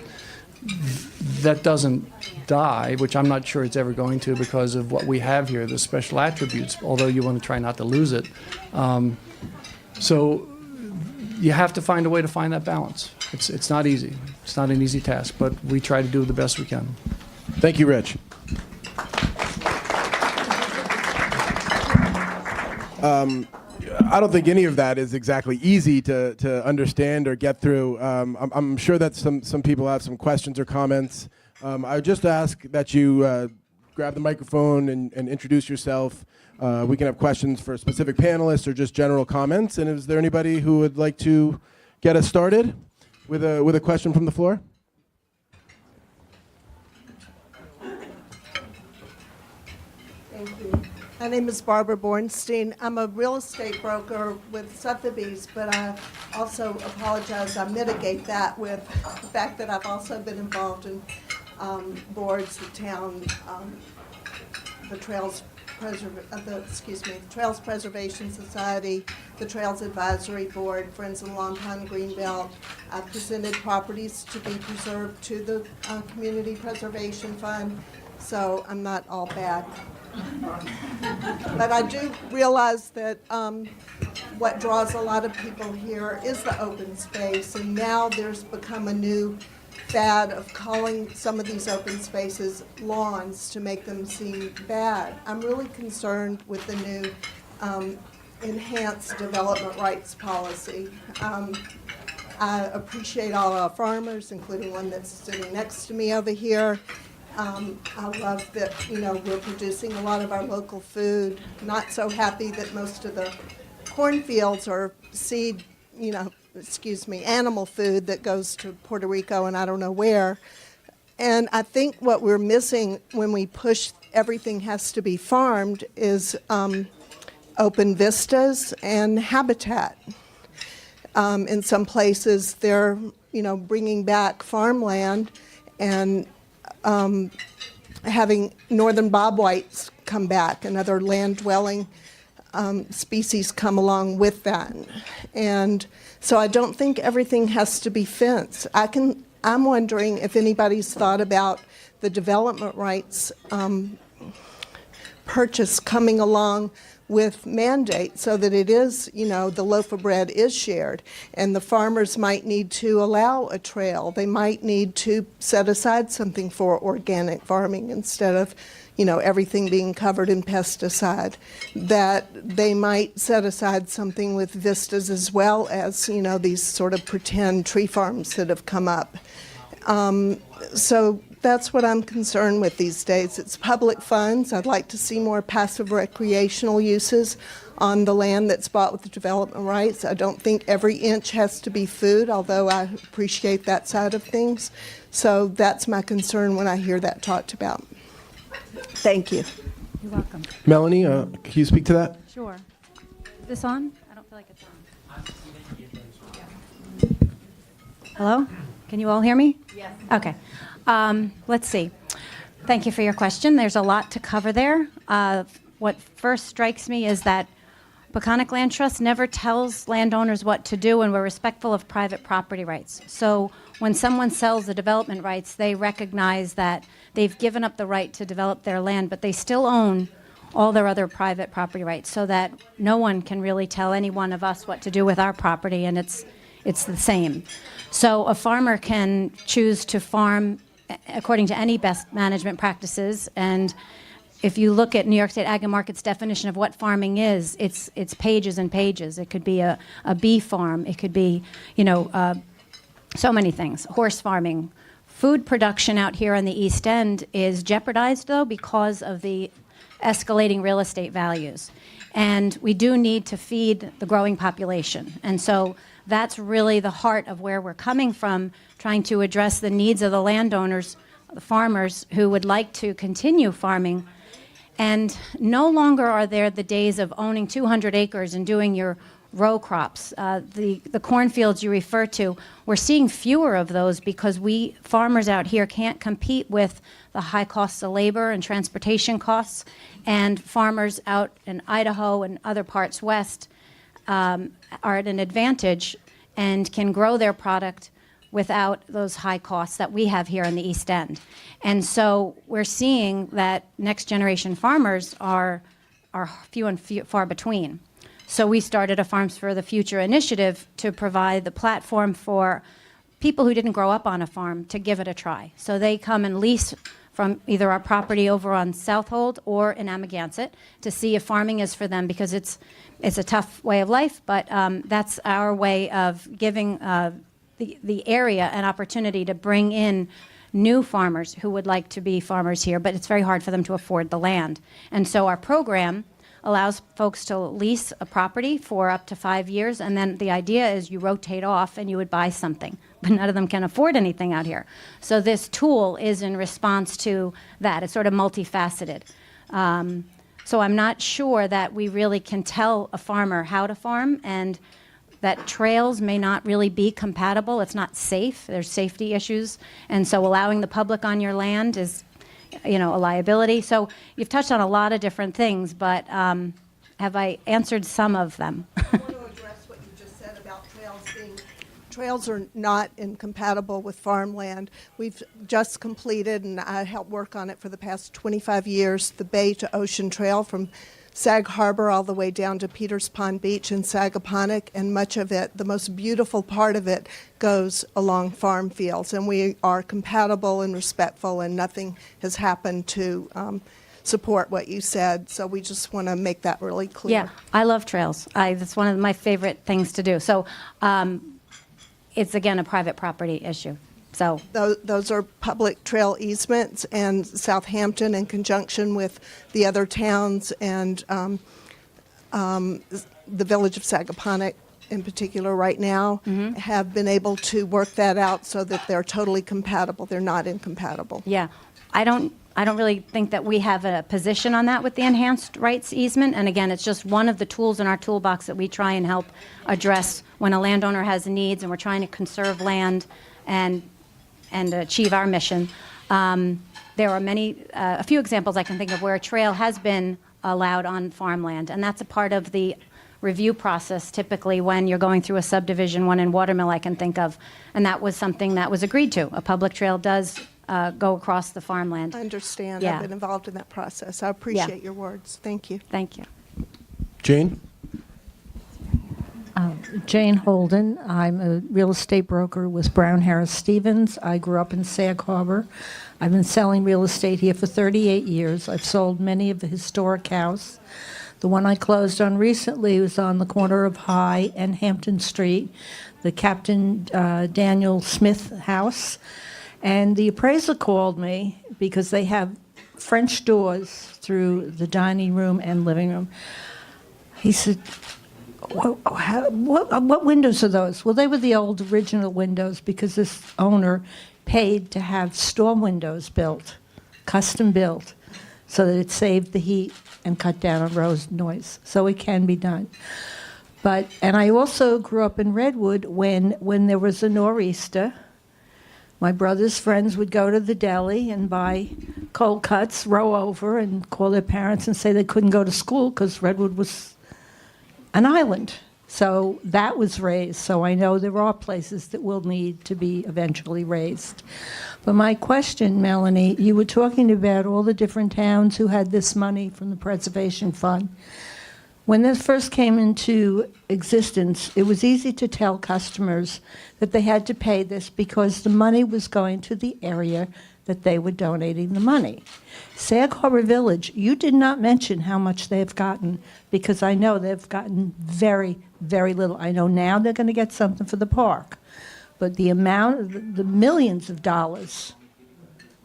that doesn't die, which I'm not sure it's ever going to because of what we have here, the special attributes, although you want to try not to lose it. So you have to find a way to find that balance. It's not easy. It's not an easy task, but we try to do the best we can. Thank you, Rich. I don't think any of that is exactly easy to understand or get through. I'm sure that some people have some questions or comments. I would just ask that you grab the microphone and introduce yourself. We can have questions for specific panelists or just general comments. And is there anybody who would like to get us started with a question from the floor? Thank you. My name is Barbara Bornstein. I'm a real estate broker with Sotheby's, but I also apologize. I mitigate that with the fact that I've also been involved in boards, the town, the Trails Preservation Society, the Trails Advisory Board, Friends of the Long Pond Greenbelt. I've presented properties to be preserved to the Community Preservation Fund, so I'm not all bad. But I do realize that what draws a lot of people here is the open space, and now there's become a new fad of calling some of these open spaces lawns to make them seem bad. I'm really concerned with the new enhanced development rights policy. I appreciate all our farmers, including one that's sitting next to me over here. I love that, we're producing a lot of our local food. Not so happy that most of the cornfields are animal food that goes to Puerto Rico and I don't know where. And I think what we're missing when we push everything has to be farmed is open vistas and habitat. In some places, they're, bringing back farmland and having northern bobwhites come back and other land-dwelling species come along with that. And so I don't think everything has to be fenced. I'm wondering if anybody's thought about the development rights purchase coming along with mandates so that it is, the loaf of bread is shared. And the farmers might need to allow a trail. They might need to set aside something for organic farming instead of, everything being covered in pesticide. That they might set aside something with vistas as well as, these sort of pretend tree farms that have come up. So that's what I'm concerned with these days. It's public funds. I'd like to see more passive recreational uses on the land that's bought with the development rights. I don't think every inch has to be food, although I appreciate that side of things. So that's my concern when I hear that talked about. Thank you. You're welcome. Melanie, can you speak to that? Sure. Is this on? I don't feel like it's on. Hello? Can you all hear me? Yes. Okay. Let's see. Thank you for your question. There's a lot to cover there. What first strikes me is that Peconic Land Trust never tells landowners what to do, and we're respectful of private property rights. So when someone sells the development rights, they recognize that they've given up the right to develop their land, but they still own all their other private property rights, so that no one can really tell any one of us what to do with our property, and it's the same. So a farmer can choose to farm according to any best management practices, and if you look at New York State Ag and Market's definition of what farming is, it's pages and pages. It could be a bee farm. It could be, so many things. Horse farming. Food production out here on the East End is jeopardized, though, because of the escalating real estate values. And we do need to feed the growing population. And so that's really the heart of where we're coming from, trying to address the needs of the landowners, the farmers who would like to continue farming. And no longer are there the days of owning 200 acres and doing your row crops. The cornfields you refer to, we're seeing fewer of those because we farmers out here can't compete with the high costs of labor and transportation costs, and farmers out in Idaho and other parts west are at an advantage and can grow their product without those high costs that we have here in the East End. And so we're seeing that next generation farmers are few and far between. So we started a Farms for the Future initiative to provide the platform for people who didn't grow up on a farm to give it a try. So they come and lease from either our property over on Southold or in Amagansett to see if farming is for them, because it's a tough way of life, but that's our way of giving the area an opportunity to bring in new farmers who would like to be farmers here, but it's very hard for them to afford the land. And so our program allows folks to lease a property for up to 5 years, and then the idea is you rotate off and you would buy something. But none of them can afford anything out here. So this tool is in response to that. It's sort of multifaceted. So I'm not sure that we really can tell a farmer how to farm, and that trails may not really be compatible. It's not safe. There's safety issues. And so allowing the public on your land is, a liability. So you've touched on a lot of different things, but have I answered some of them? I want to address what you just said about trails are not incompatible with farmland. We've just completed, and I helped work on it for the past 25 years, the Bay to Ocean Trail from Sag Harbor all the way down to Peters Pond Beach in Peconic, and much of it, the most beautiful part of it, goes along farm fields. And we are compatible and respectful, and nothing has happened to support what you said. So we just want to make that really clear. Yeah, I love trails. That's one of my favorite things to do. So it's, again, a private property issue. So Those are public trail easements, and Southampton, in conjunction with the other towns and the village of Peconic in particular right now, have been able to work that out so that they're totally compatible. They're not incompatible. yeah, I don't really think that we have a position on that with the enhanced rights easement. And again, it's just one of the tools in our toolbox that we try and help address when a landowner has needs and we're trying to conserve land and achieve our mission. There are a few examples I can think of where a trail has been allowed on farmland, and that's a part of the review process typically when you're going through a subdivision. One in Watermill I can think of, and that was something that was agreed to. A public trail does go across the farmland. I understand. Yeah. I've been involved in that process. I appreciate your words. Thank you. Thank you. Jane? Jane Holden. I'm a real estate broker with Brown Harris Stevens. I grew up in Sag Harbor. I've been selling real estate here for 38 years. I've sold many of the historic houses. The one I closed on recently was on the corner of High and Hampton Street, the Captain Daniel Smith house. And the appraiser called me because they have French doors through the dining room and living room. He said, what windows are those? Well, they were the old original windows because this owner paid to have storm windows built, custom built, so that it saved the heat and cut down on road noise. So it can be done. And I also grew up in Redwood when there was a nor'easter. My brother's friends would go to the deli and buy cold cuts, row over, and call their parents and say they couldn't go to school because Redwood was an island. So that was raised. So I know there are places that will need to be eventually raised. But my question, Melanie, you were talking about all the different towns who had this money from the Preservation Fund. When this first came into existence, it was easy to tell customers that they had to pay this because the money was going to the area that they were donating the money. Sag Harbor Village, you did not mention how much they've gotten, because I know they've gotten very, very little. I know now they're going to get something for the park, but the amount, the millions of dollars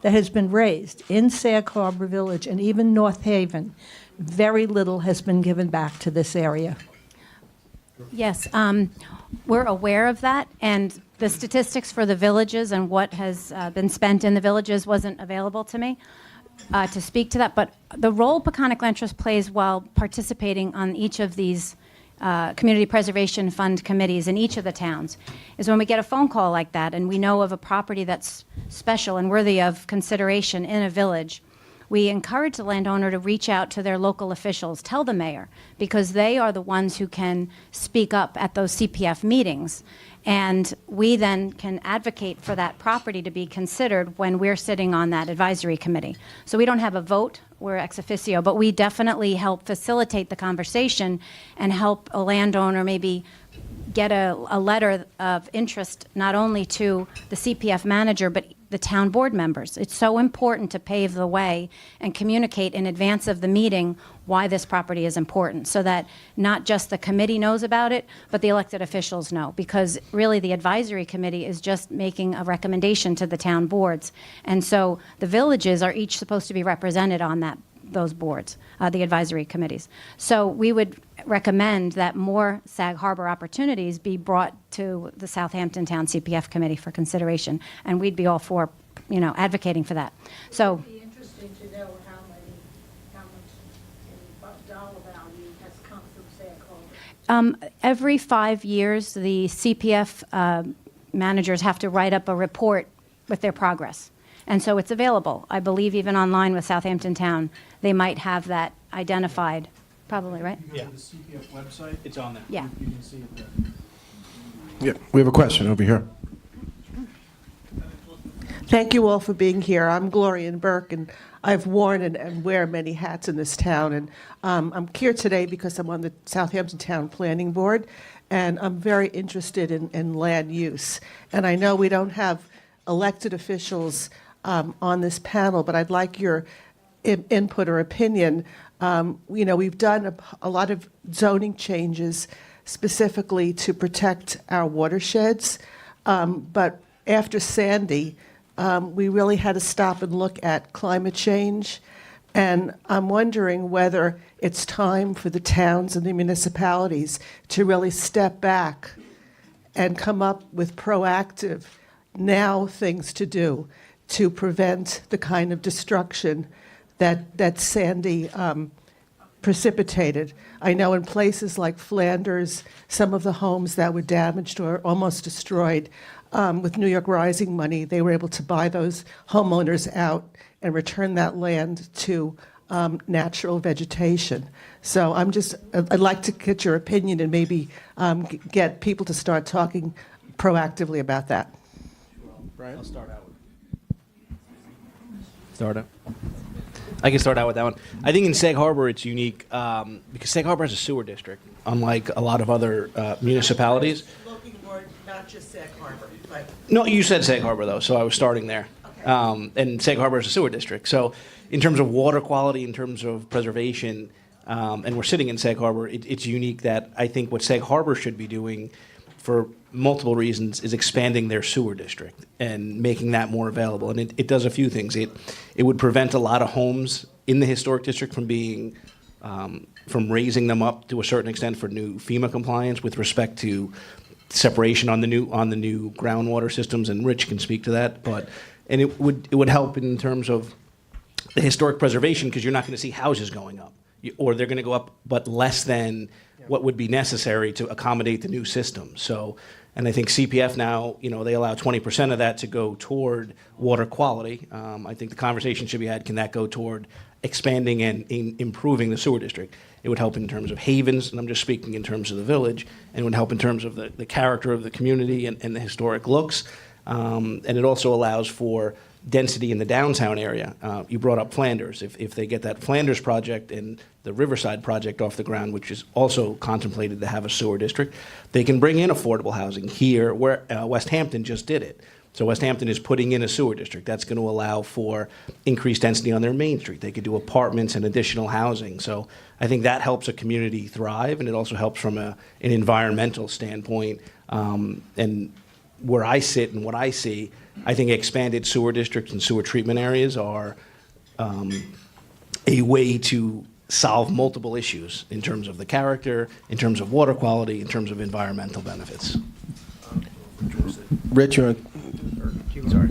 that has been raised in Sag Harbor Village and even North Haven, very little has been given back to this area. Yes, we're aware of that, and the statistics for the villages and what has been spent in the villages wasn't available to me to speak to that. But the role Peconic Land Trust plays while participating on each of these Community Preservation Fund committees in each of the towns is when we get a phone call like that and we know of a property that's special and worthy of consideration in a village, we encourage the landowner to reach out to their local officials, tell the mayor, because they are the ones who can speak up at those CPF meetings. And we then can advocate for that property to be considered when we're sitting on that advisory committee. So we don't have a vote, we're ex officio, but we definitely help facilitate the conversation and help a landowner maybe get a letter of interest not only to the CPF manager, but the town board members. It's so important to pave the way and communicate in advance of the meeting why this property is important, so that not just the committee knows about it, but the elected officials know. Because really, the advisory committee is just making a recommendation to the town boards. And so the villages are each supposed to be represented on those boards, the advisory committees. So we would recommend that more Sag Harbor opportunities be brought to the Southampton Town CPF Committee for consideration, and we'd be all for, advocating for that. So. It'd be interesting to know how much dollar value has come from Sag Harbor. Every 5 years, the CPF managers have to write up a report with their progress. And so it's available. I believe even online with Southampton Town, they might have that identified. Probably, right? Yeah. The CPF website, It's on there. Yeah. you can see it there. Yeah, we have a question over here. Thank you all for being here. I'm Gloria Burke, and I've worn and wear many hats in this town. And I'm here today because I'm on the Southampton Town Planning Board, and I'm very interested in land use. And I know we don't have elected officials on this panel, but I'd like your input or opinion. We've done a lot of zoning changes specifically to protect our watersheds, but after Sandy, we really had to stop and look at climate change. And I'm wondering whether it's time for the towns and the municipalities to really step back and come up with proactive now things to do to prevent the kind of destruction that Sandy precipitated. I know in places like Flanders, some of the homes that were damaged or almost destroyed, with New York Rising money, they were able to buy those homeowners out and return that land to natural vegetation. So I'd like to get your opinion and maybe get people to start talking proactively about that. Brian? I'll start out. I can start out with that one. I think in Sag Harbor it's unique because Sag Harbor has a sewer district, unlike a lot of other municipalities. Looking for not just Sag Harbor, but No, you said Sag Harbor though, so I was starting there. Okay. And Sag Harbor is a sewer district. So in terms of water quality, in terms of preservation, and we're sitting in Sag Harbor, it's unique that I think what Sag Harbor should be doing for multiple reasons is expanding their sewer district and making that more available. And it does a few things. It would prevent a lot of homes in the historic district from being from raising them up to a certain extent for new FEMA compliance with respect to separation on the new groundwater systems, and Rich can speak to that. And it would help in terms of the historic preservation, because you're not going to see houses going up, or they're going to go up, but less than what would be necessary to accommodate the new system. So, and I think CPF now, they allow 20% of that to go toward water quality. I think the conversation should be had, can that go toward expanding and improving the sewer district? It would help in terms of havens, and I'm just speaking in terms of the village, and it would help in terms of the character of the community and the historic looks. And it also allows for density in the downtown area. You brought up Flanders. If they get that Flanders project and the Riverside project off the ground, which is also contemplated to have a sewer district, they can bring in affordable housing here, where West Hampton just did it. So West Hampton is putting in a sewer district. That's going to allow for increased density on their main street. They could do apartments and additional housing. So I think that helps a community thrive, and it also helps from an environmental standpoint. And where I sit and what I see, I think expanded sewer districts and sewer treatment areas are a way to solve multiple issues in terms of the character, in terms of water quality, in terms of environmental benefits. Rich, you're on. Sorry.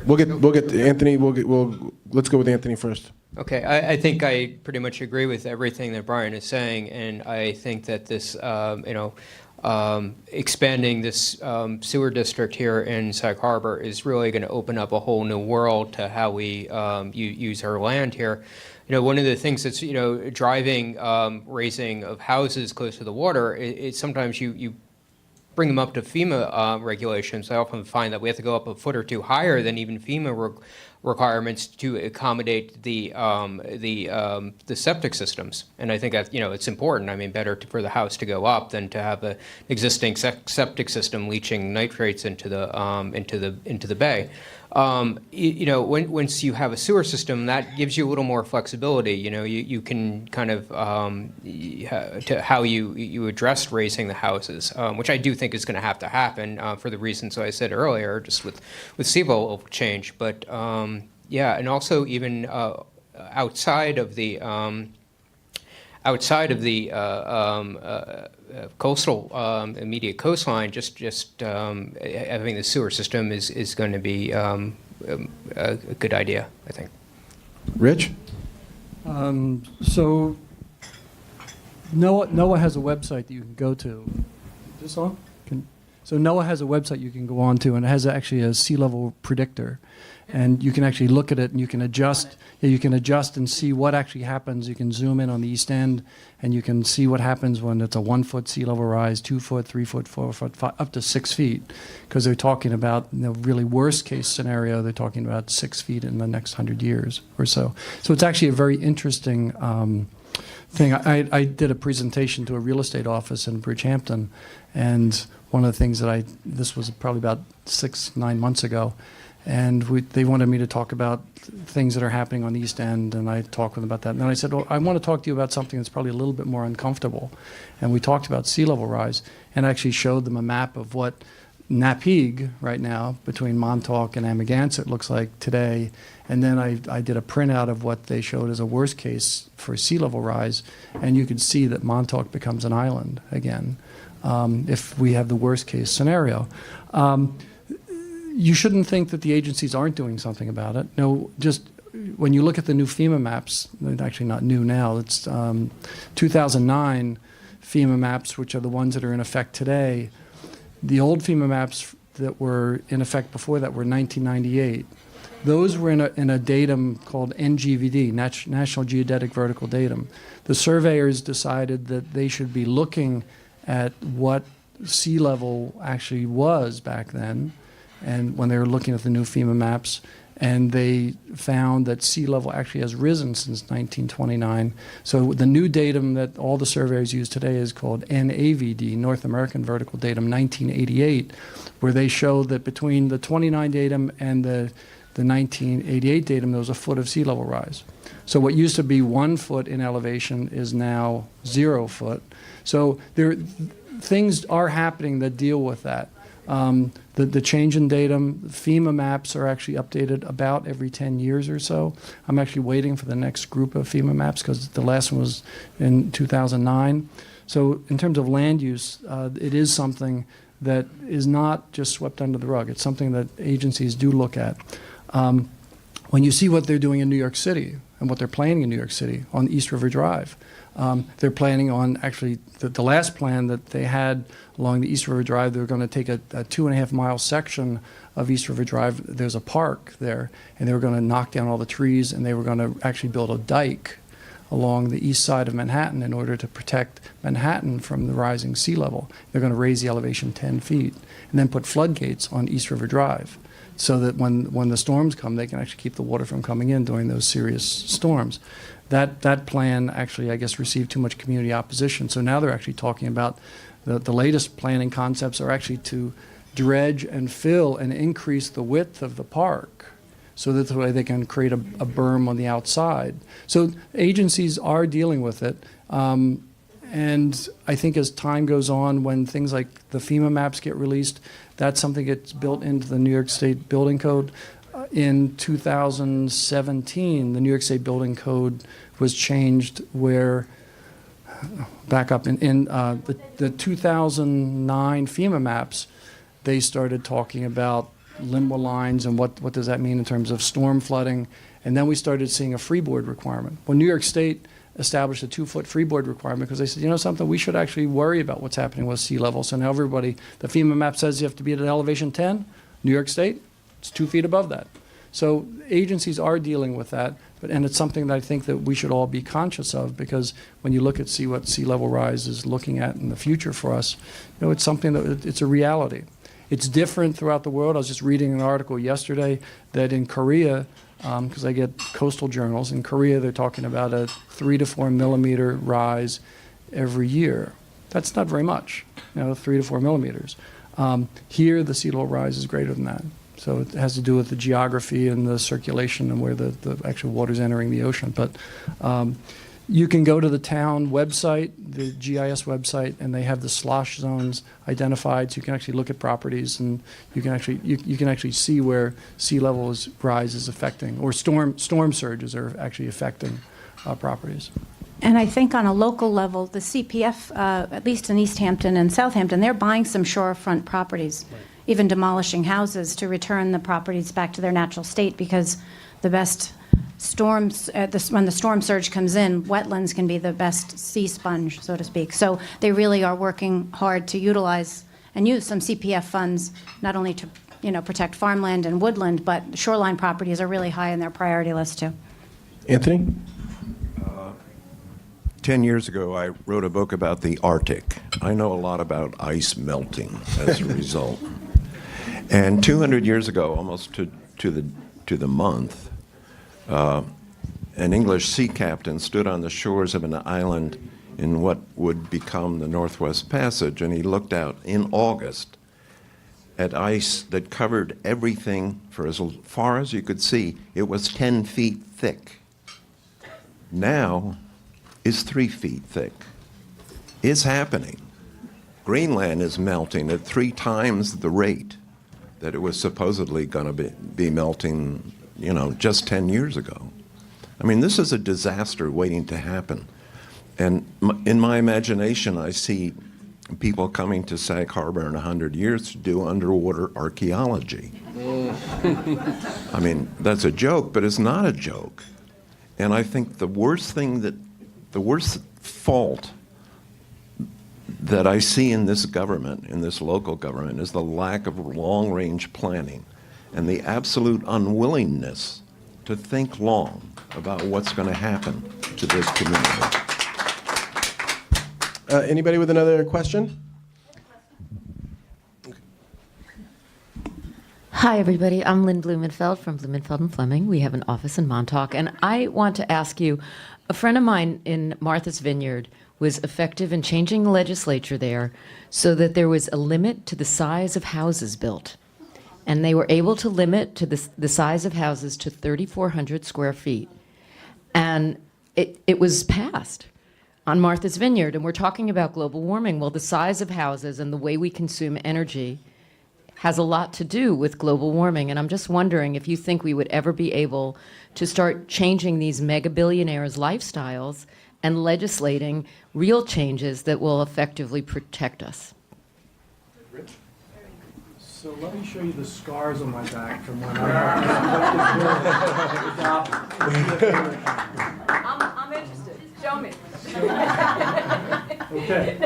We'll get to Anthony. Let's go with Anthony first. Okay, I think I pretty much agree with everything that Brian is saying, and I think that this, expanding this sewer district here in Sag Harbor is really going to open up a whole new world to how we use our land here. One of the things that's driving raising of houses close to the water, it's sometimes you bring them up to FEMA regulations. I often find that we have to go up a foot or two higher than even FEMA requirements to accommodate the septic systems. And I think that it's important. I mean, better for the house to go up than to have an existing septic system leaching nitrates into the bay. Once you have a sewer system, that gives you a little more flexibility. You can kind of to how you address raising the houses, which I do think is going to happen for the reasons I said earlier, just with sea level change. But and also even outside of the coastal immediate coastline, just having the sewer system is going to be a good idea, I think. Rich? So NOAA has a website that you can go to. Is this on? So NOAA has a website you can go on to, and it has actually a sea level predictor. And you can actually look at it, and you can adjust. Yeah, you can adjust and see what actually happens. You can zoom in on the east end, and you can see what happens when it's a 1 foot sea level rise, 2 foot, 3 foot, 4 foot, up to 6 feet. Because they're talking about the really worst case scenario. They're talking about 6 feet in the next 100 years or so. So it's actually a very interesting thing. I did a presentation to a real estate office in Bridgehampton, and one of the things this was probably about 6-9 months ago, and they wanted me to talk about things that are happening on the East End, and I talked with them about that. And then I said, well, I want to talk to you about something that's probably a little bit more uncomfortable. And we talked about sea level rise, and I actually showed them a map of what Napeague right now, between Montauk and Amagansett, looks like today. And then I did a printout of what they showed as a worst case for sea level rise, and you could see that Montauk becomes an island again if we have the worst case scenario. You shouldn't think that the agencies aren't doing something about it. No, just when you look at the new FEMA maps, they're actually not new now, it's 2009 FEMA maps, which are the ones that are in effect today. The old FEMA maps that were in effect before that were 1998. Those were in a datum called NGVD, National Geodetic Vertical Datum. The surveyors decided that they should be looking at what sea level actually was back then, and when they were looking at the new FEMA maps, and they found that sea level actually has risen since 1929. So the new datum that all the surveyors use today is called NAVD, North American Vertical Datum 1988, where they show that between the 29 datum and the 1988 datum, there was a foot of sea level rise. So what used to be 1 foot in elevation is now 0 foot. So things are happening that deal with that. The change in datum, FEMA maps are actually updated about every 10 years or so. I'm actually waiting for the next group of FEMA maps because the last one was in 2009. So in terms of land use, it is something that is not just swept under the rug. It's something that agencies do look at. When you see what they're doing in New York City and what they're planning in New York City on East River Drive, they're planning on actually the last plan that they had along the East River Drive. They were going to take a 2.5 mile section of East River Drive. There's a park there, and they were going to knock down all the trees, and they were going to actually build a dike along the east side of Manhattan in order to protect Manhattan from the rising sea level. They're going to raise the elevation 10 feet and then put floodgates on East River Drive so that when the storms come, they can actually keep the water from coming in during those serious storms. That plan actually, I guess, received too much community opposition. So now they're actually talking about the latest planning concepts are actually to dredge and fill and increase the width of the park so that the way they can create a berm on the outside. So agencies are dealing with it. And I think as time goes on, when things like the FEMA maps get released, that's something that's built into the New York State Building Code. In 2017, the New York State Building Code was changed where, back up, in the 2009 FEMA maps, they started talking about limbo lines and what does that mean in terms of storm flooding. And then we started seeing a freeboard requirement. Well, New York State established a 2-foot freeboard requirement because they said, you know something, we should actually worry about what's happening with sea level. So now everybody, the FEMA map says you have to be at an elevation 10. New York State, it's 2 feet above that. So agencies are dealing with that, and it's something that I think that we should all be conscious of, because when you look at what sea level rise is looking at in the future for us, you know, it's something that it's a reality. It's different throughout the world. I was just reading an article yesterday that in Korea, because I get coastal journals, in Korea they're talking about a 3 to 4 millimeter rise every year. That's not very much, 3 to 4 millimeters. Here the sea level rise is greater than that. So it has to do with the geography and the circulation and where the actual water's entering the ocean. But you can go to the town website, the GIS website, and they have the slosh zones identified. So you can actually look at properties, and you can actually see where sea level rise is affecting, or storm surges are actually affecting properties. And I think on a local level, the CPF, at least in East Hampton and Southampton, they're buying some shorefront properties, even demolishing houses to return the properties back to their natural state, because the best storms, when the storm surge comes in, wetlands can be the best sea sponge, so to speak. So they really are working hard to utilize and use some CPF funds, not only to protect farmland and woodland, but shoreline properties are really high on their priority list too. Anthony? 10 years ago, I wrote a book about the Arctic. I know a lot about ice melting as a result. And 200 years ago, almost to the month, an English sea captain stood on the shores of an island in what would become the Northwest Passage, and he looked out in August at ice that covered everything for as far as you could see. It was 10 feet thick. Now, is 3 feet thick. It's happening. Greenland is melting at 3 times the rate that it was supposedly going to be melting, just 10 years ago. I mean, this is a disaster waiting to happen. And in my imagination, I see people coming to Sag Harbor in 100 years to do underwater archaeology. I mean, that's a joke, but it's not a joke. And I think the worst fault that I see in this government, in this local government, is the lack of long-range planning and the absolute unwillingness to think long about what's going to happen to this community. Anybody with another question? Hi, everybody. I'm Lynn Blumenfeld from Blumenfeld and Fleming. We have an office in Montauk, and I want to ask you, a friend of mine in Martha's Vineyard was effective in changing the legislature there so that there was a limit to the size of houses built. And they were able to limit to the size of houses to 3,400 square feet. And it was passed on Martha's Vineyard. And we're talking about global warming. Well, the size of houses and the way we consume energy has a lot to do with global warming. And I'm just wondering if you think we would ever be able to start changing these mega billionaires' lifestyles and legislating real changes that will effectively protect us. So let me show you the scars on my back from when I I'm interested. Show me. Okay.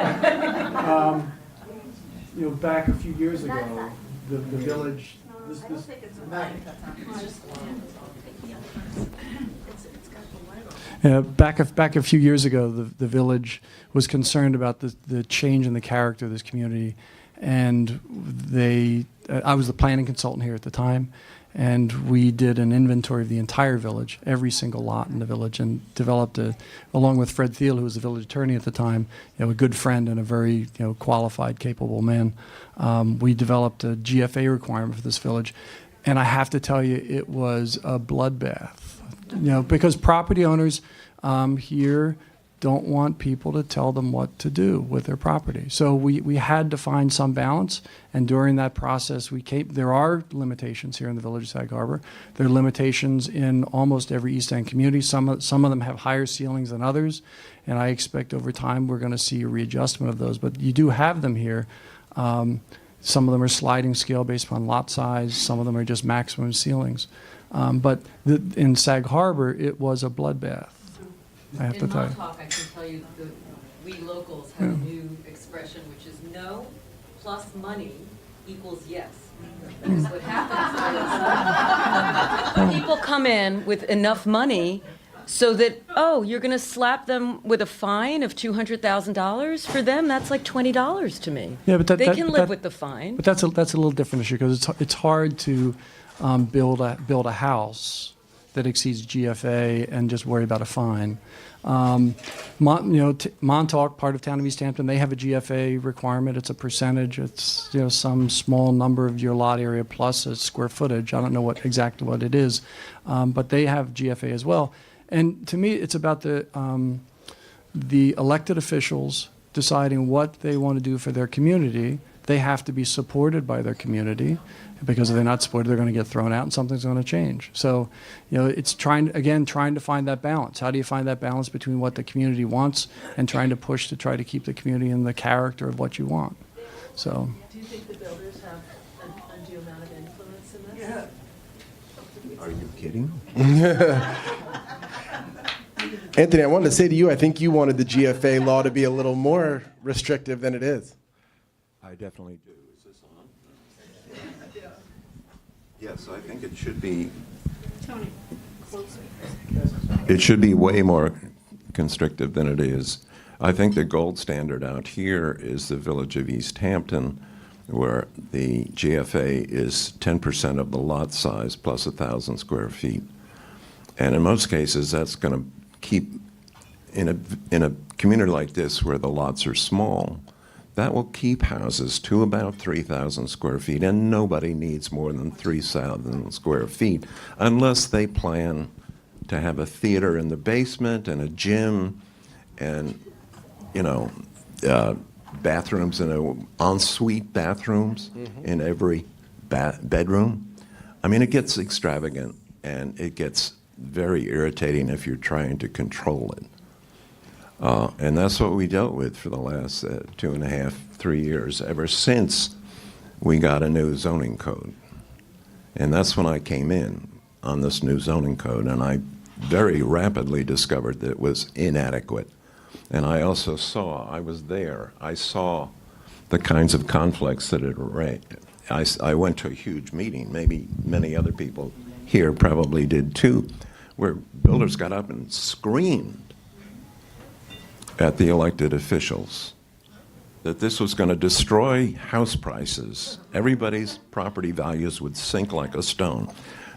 Back a few years ago, the village. Back a few years ago, the village was concerned about the change in the character of this community, and I was the planning consultant here at the time, and we did an inventory of the entire village, every single lot in the village, and developed along with Fred Thiel, who was the village attorney at the time, a good friend and a very qualified, capable man. We developed a GFA requirement for this village, and I have to tell you, it was a bloodbath. Because property owners here don't want people to tell them what to do with their property. So we had to find some balance, and during that process, there are limitations here in the village of Sag Harbor. There are limitations in almost every East End community. Some of them have higher ceilings than others, and I expect over time we're going to see a readjustment of those. But you do have them here. Some of them are sliding scale based upon lot size. Some of them are just maximum ceilings. But in Sag Harbor, it was a bloodbath, I have to tell you. In Montauk, I can tell you that we locals have a new expression, which is no plus money equals yes. Because what happens is people come in with enough money so that, you're going to slap them with a fine of $200,000? For them, that's like $20 to me. Yeah, but they can live with the fine. But that's a little different issue, because it's hard to build a house that exceeds GFA and just worry about a fine. Montauk, part of Town of East Hampton, they have a GFA requirement. It's a percentage. It's some small number of your lot area plus a square footage. I don't know exactly what it is, but they have GFA as well. And to me, it's about the elected officials deciding what they want to do for their community. They have to be supported by their community, because if they're not supported, they're going to get thrown out and something's going to change. So, it's trying to find that balance. How do you find that balance between what the community wants and trying to push to try to keep the community in the character of what you want? So. Do you think the builders have an undue amount of influence in this? Yeah. Are you kidding? Anthony, I wanted to say to you, I think you wanted the GFA law to be a little more restrictive than it is. I definitely do. Is this on? Yes, I think it should be. Tony, closer. It should be way more constrictive than it is. I think the gold standard out here is the village of East Hampton, where the GFA is 10% of the lot size plus 1,000 square feet. And in most cases, that's going to keep, in a community like this where the lots are small, that will keep houses to about 3,000 square feet, and nobody needs more than 3,000 square feet unless they plan to have a theater in the basement and a gym and, bathrooms and ensuite bathrooms in every bedroom. I mean, it gets extravagant, and it gets very irritating if you're trying to control it. And that's what we dealt with for the last 2.5, 3 years, ever since we got a new zoning code. And that's when I came in on this new zoning code, and I very rapidly discovered that it was inadequate. And I also I was there, I saw the kinds of conflicts that it raised. I went to a huge meeting, maybe many other people here probably did too, where builders got up and screamed at the elected officials that this was going to destroy house prices. Everybody's property values would sink like a stone.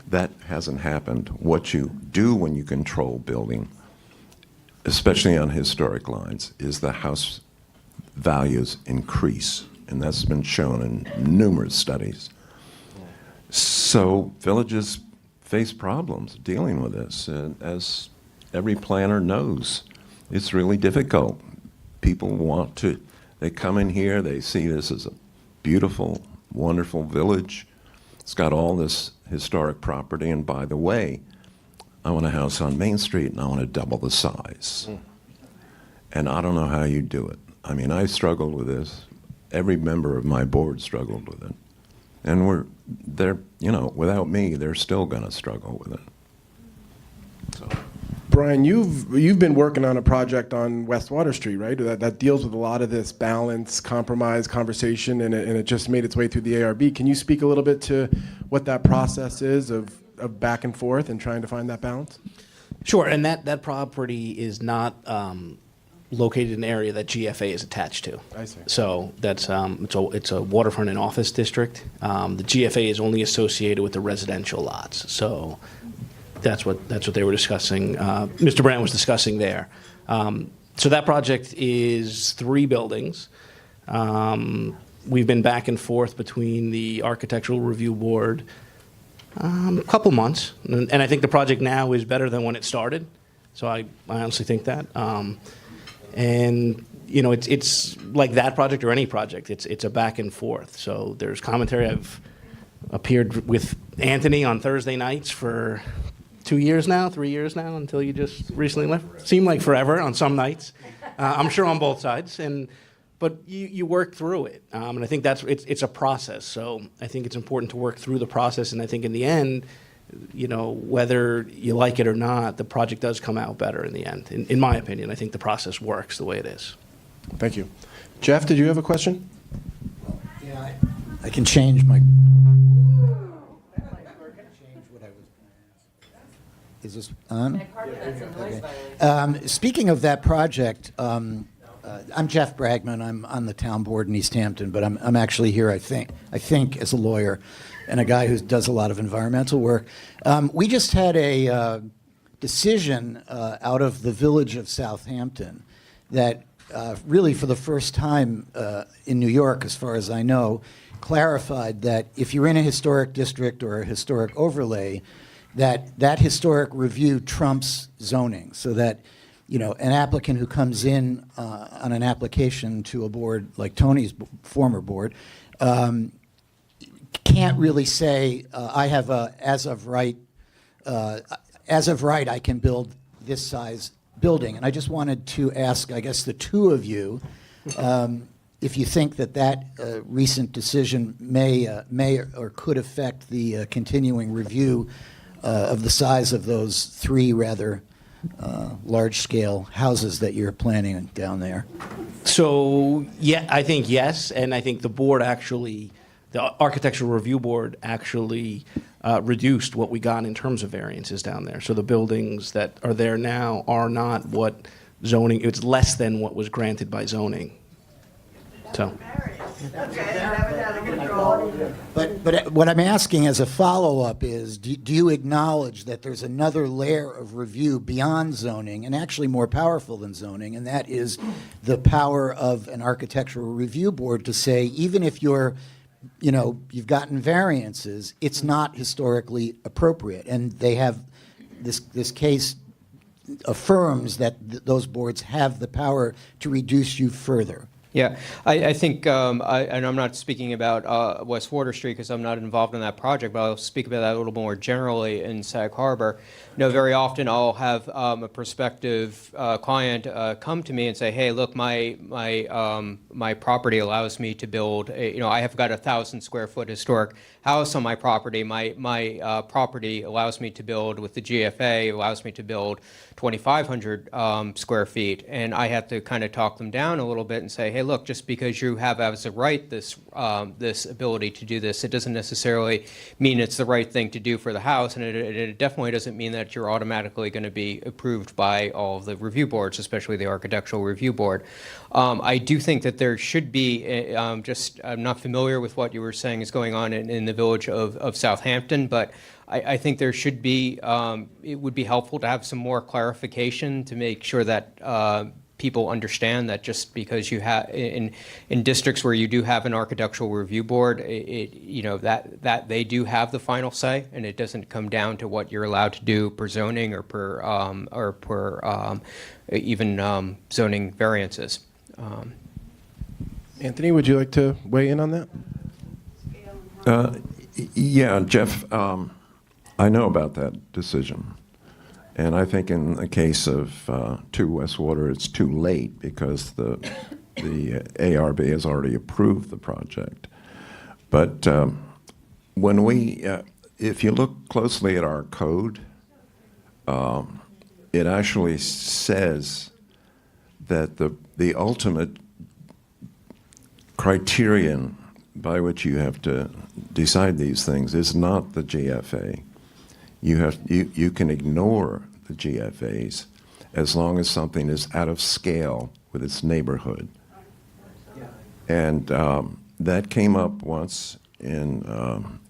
That hasn't happened. What you do when you control building, especially on historic lines, is the house values increase. And that's been shown in numerous studies. So villages face problems dealing with this. As every planner knows, it's really difficult. People they come in here, they see this as a beautiful, wonderful village. It's got all this historic property, and by the way, I want a house on Main Street and I want to double the size. And I don't know how you do it. I mean, I struggled with this. Every member of my board struggled with it. And without me, they're still going to struggle with it. So. Brian, you've been working on a project on West Water Street, right? That deals with a lot of this balance, compromise, conversation, and it just made its way through the ARB. Can you speak a little bit to what that process is of back and forth and trying to find that balance? Sure, and that property is not located in an area that GFA is attached to. I see. So that's it's a waterfront and office district. The GFA is only associated with the residential lots. So that's what they were discussing. Mr. Brandt was discussing there. So that project is 3 buildings. We've been back and forth between the Architectural Review Board a couple months, and I think the project now is better than when it started. So I honestly think that. And it's like that project or any project. It's a back and forth. So there's commentary. I've appeared with Anthony on Thursday nights for 3 years now, until you just recently left. Seemed like forever on some nights. I'm sure on both sides. But you work through it, and I think it's a process. So I think it's important to work through the process, and I think in the end, whether you like it or not, the project does come out better in the end. In my opinion, I think the process works the way it is. Thank you. Jeff, did you have a question? Yeah, I can change my. Is this on? Okay. Speaking of that project, I'm Jeff Bragman. I'm on the town board in East Hampton, but I'm actually here, I think, as a lawyer and a guy who does a lot of environmental work. We just had a decision out of the village of Southampton that really for the first time in New York, as far as I know, clarified that if you're in a historic district or a historic overlay, that historic review trumps zoning, so that an applicant who comes in on an application to a board like Tony's former board can't really say, I have as of right, I can build this size building. And I just wanted to ask, I guess, the two of you, if you think that recent decision may or could affect the continuing review of the size of those three rather large-scale houses that you're planning down there. So, yeah, I think yes, and I think the board actually, the Architectural Review Board actually reduced what we got in terms of variances down there. So the buildings that are there now are not what zoning, it's less than what was granted by zoning. So. But what I'm asking as a follow-up is, do you acknowledge that there's another layer of review beyond zoning, and actually more powerful than zoning, and that is the power of an architectural review board to say, even if you've gotten variances, it's not historically appropriate, and they have this case affirms that those boards have the power to reduce you further. Yeah, I think, and I'm not speaking about West Water Street because I'm not involved in that project, but I'll speak about that a little more generally in Sag Harbor. Very often I'll have a prospective client come to me and say, "Hey, look, my property allows me to build. I have got 1,000 square foot historic house on my property. My property allows me to build with the GFA, allows me to build 2,500 square feet." And I have to kind of talk them down a little bit and say, "Hey, look, just because you have as a right this ability to do this, it doesn't necessarily mean it's the right thing to do for the house, and it definitely doesn't mean that you're automatically going to be approved by all of the review boards, especially the Architectural Review Board." I do think that there should be, I'm not familiar with what you were saying is going on in the village of Southampton, but I think there should be, it would be helpful to have some more clarification to make sure that people understand that just because you have in districts where you do have an architectural review board, that they do have the final say, and it doesn't come down to what you're allowed to do per zoning or per even zoning variances. Anthony, would you like to weigh in on that? Yeah, Jeff, I know about that decision. And I think in the case of 2 Westwater, it's too late because the ARB has already approved the project. But when if you look closely at our code, it actually says that the ultimate criterion by which you have to decide these things is not the GFA. You can ignore the GFAs as long as something is out of scale with its neighborhood. And that came up once in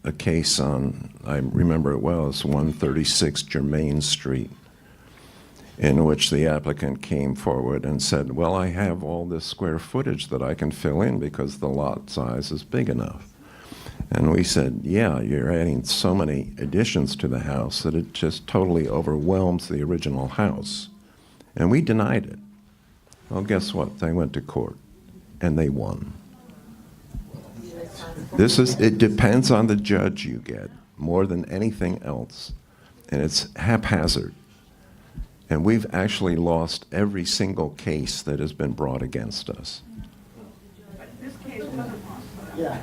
a case on, I remember it well, it's 136 Germain Street, in which the applicant came forward and said, well, I have all this square footage that I can fill in because the lot size is big enough. And we said, yeah, you're adding so many additions to the house that it just totally overwhelms the original house. And we denied it. Well, guess what? They went to court, and they won. It depends on the judge you get more than anything else. And it's haphazard. And we've actually lost every single case that has been brought against us. This case wasn't lost. Yeah.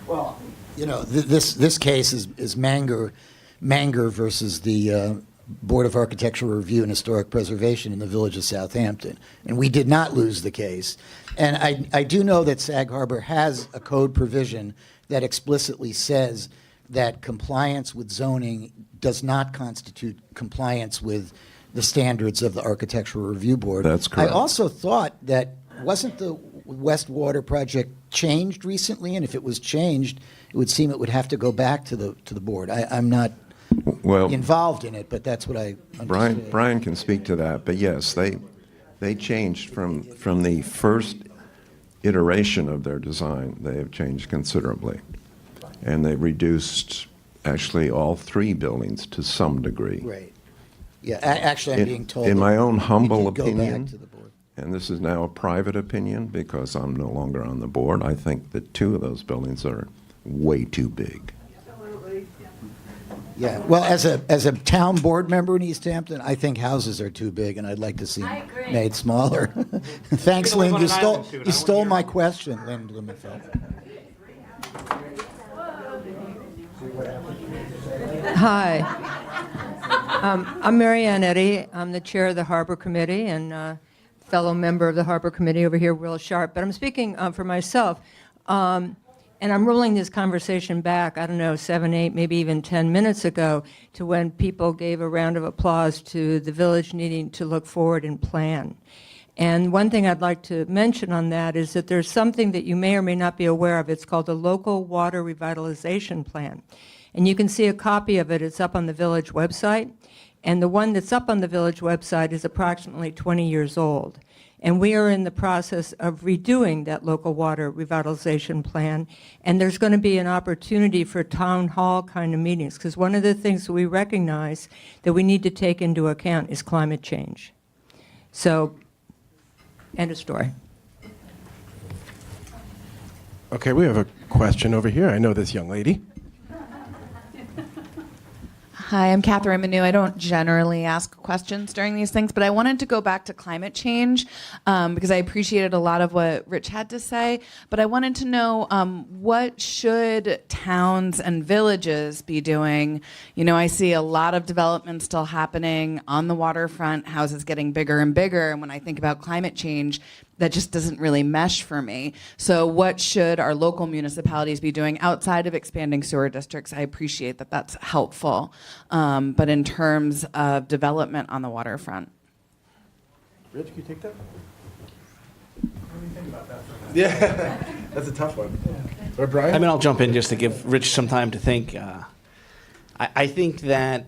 Well, this case is Manger versus the Board of Architectural Review and Historic Preservation in the village of Southampton. And we did not lose the case. And I do know that Sag Harbor has a code provision that explicitly says that compliance with zoning does not constitute compliance with the standards of the Architectural Review Board. That's correct. I also thought that wasn't the West Water project changed recently? And if it was changed, it would seem it would have to go back to the board. I'm not involved in it, but that's what I understood. Brian can speak to that, but yes, they changed from the first iteration of their design. They have changed considerably, and they reduced actually all three buildings to some degree. Right. Yeah, actually, I'm being told. In my own humble it did go back opinion, to the board. and this is now a private opinion because I'm no longer on the board, I think that two of those buildings are way too big. Yeah, well, as a town board member in East Hampton, I think houses are too big, and I'd like to see them made smaller. Thanks, You're gonna Lynn. live on an island soon. You stole my question, Lynn Blumenfeld. Hi. I'm Mary Ann Eddy. I'm the chair of the Harbor Committee and fellow member of the Harbor Committee over here, Will Sharp. But I'm speaking for myself. And I'm rolling this conversation back, I don't know, 7, 8, maybe even 10 minutes ago to when people gave a round of applause to the village needing to look forward and plan. And one thing I'd like to mention on that is that there's something that you may or may not be aware of. It's called the Local Water Revitalization Plan. And you can see a copy of it. It's up on the village website. And the one that's up on the village website is approximately 20 years old. And we are in the process of redoing that local water revitalization plan. And there's going to be an opportunity for town hall kind of meetings, because one of the things that we recognize that we need to take into account is climate change. So, end of story. Okay, we have a question over here. I know this young lady. Hi, I'm Catherine Manu. I don't generally ask questions during these things, but I wanted to go back to climate change because I appreciated a lot of what Rich had to say. But I wanted to know what should towns and villages be doing? You know, I see a lot of development still happening on the waterfront, houses getting bigger and bigger. And when I think about climate change, that just doesn't really mesh for me. So what should our local municipalities be doing outside of expanding sewer districts? I appreciate that that's helpful. But in terms of development on the waterfront. Rich, can you take that? What do you think about that? Yeah, that's a tough one. Or Brian? I mean, I'll jump in just to give Rich some time to think. I think that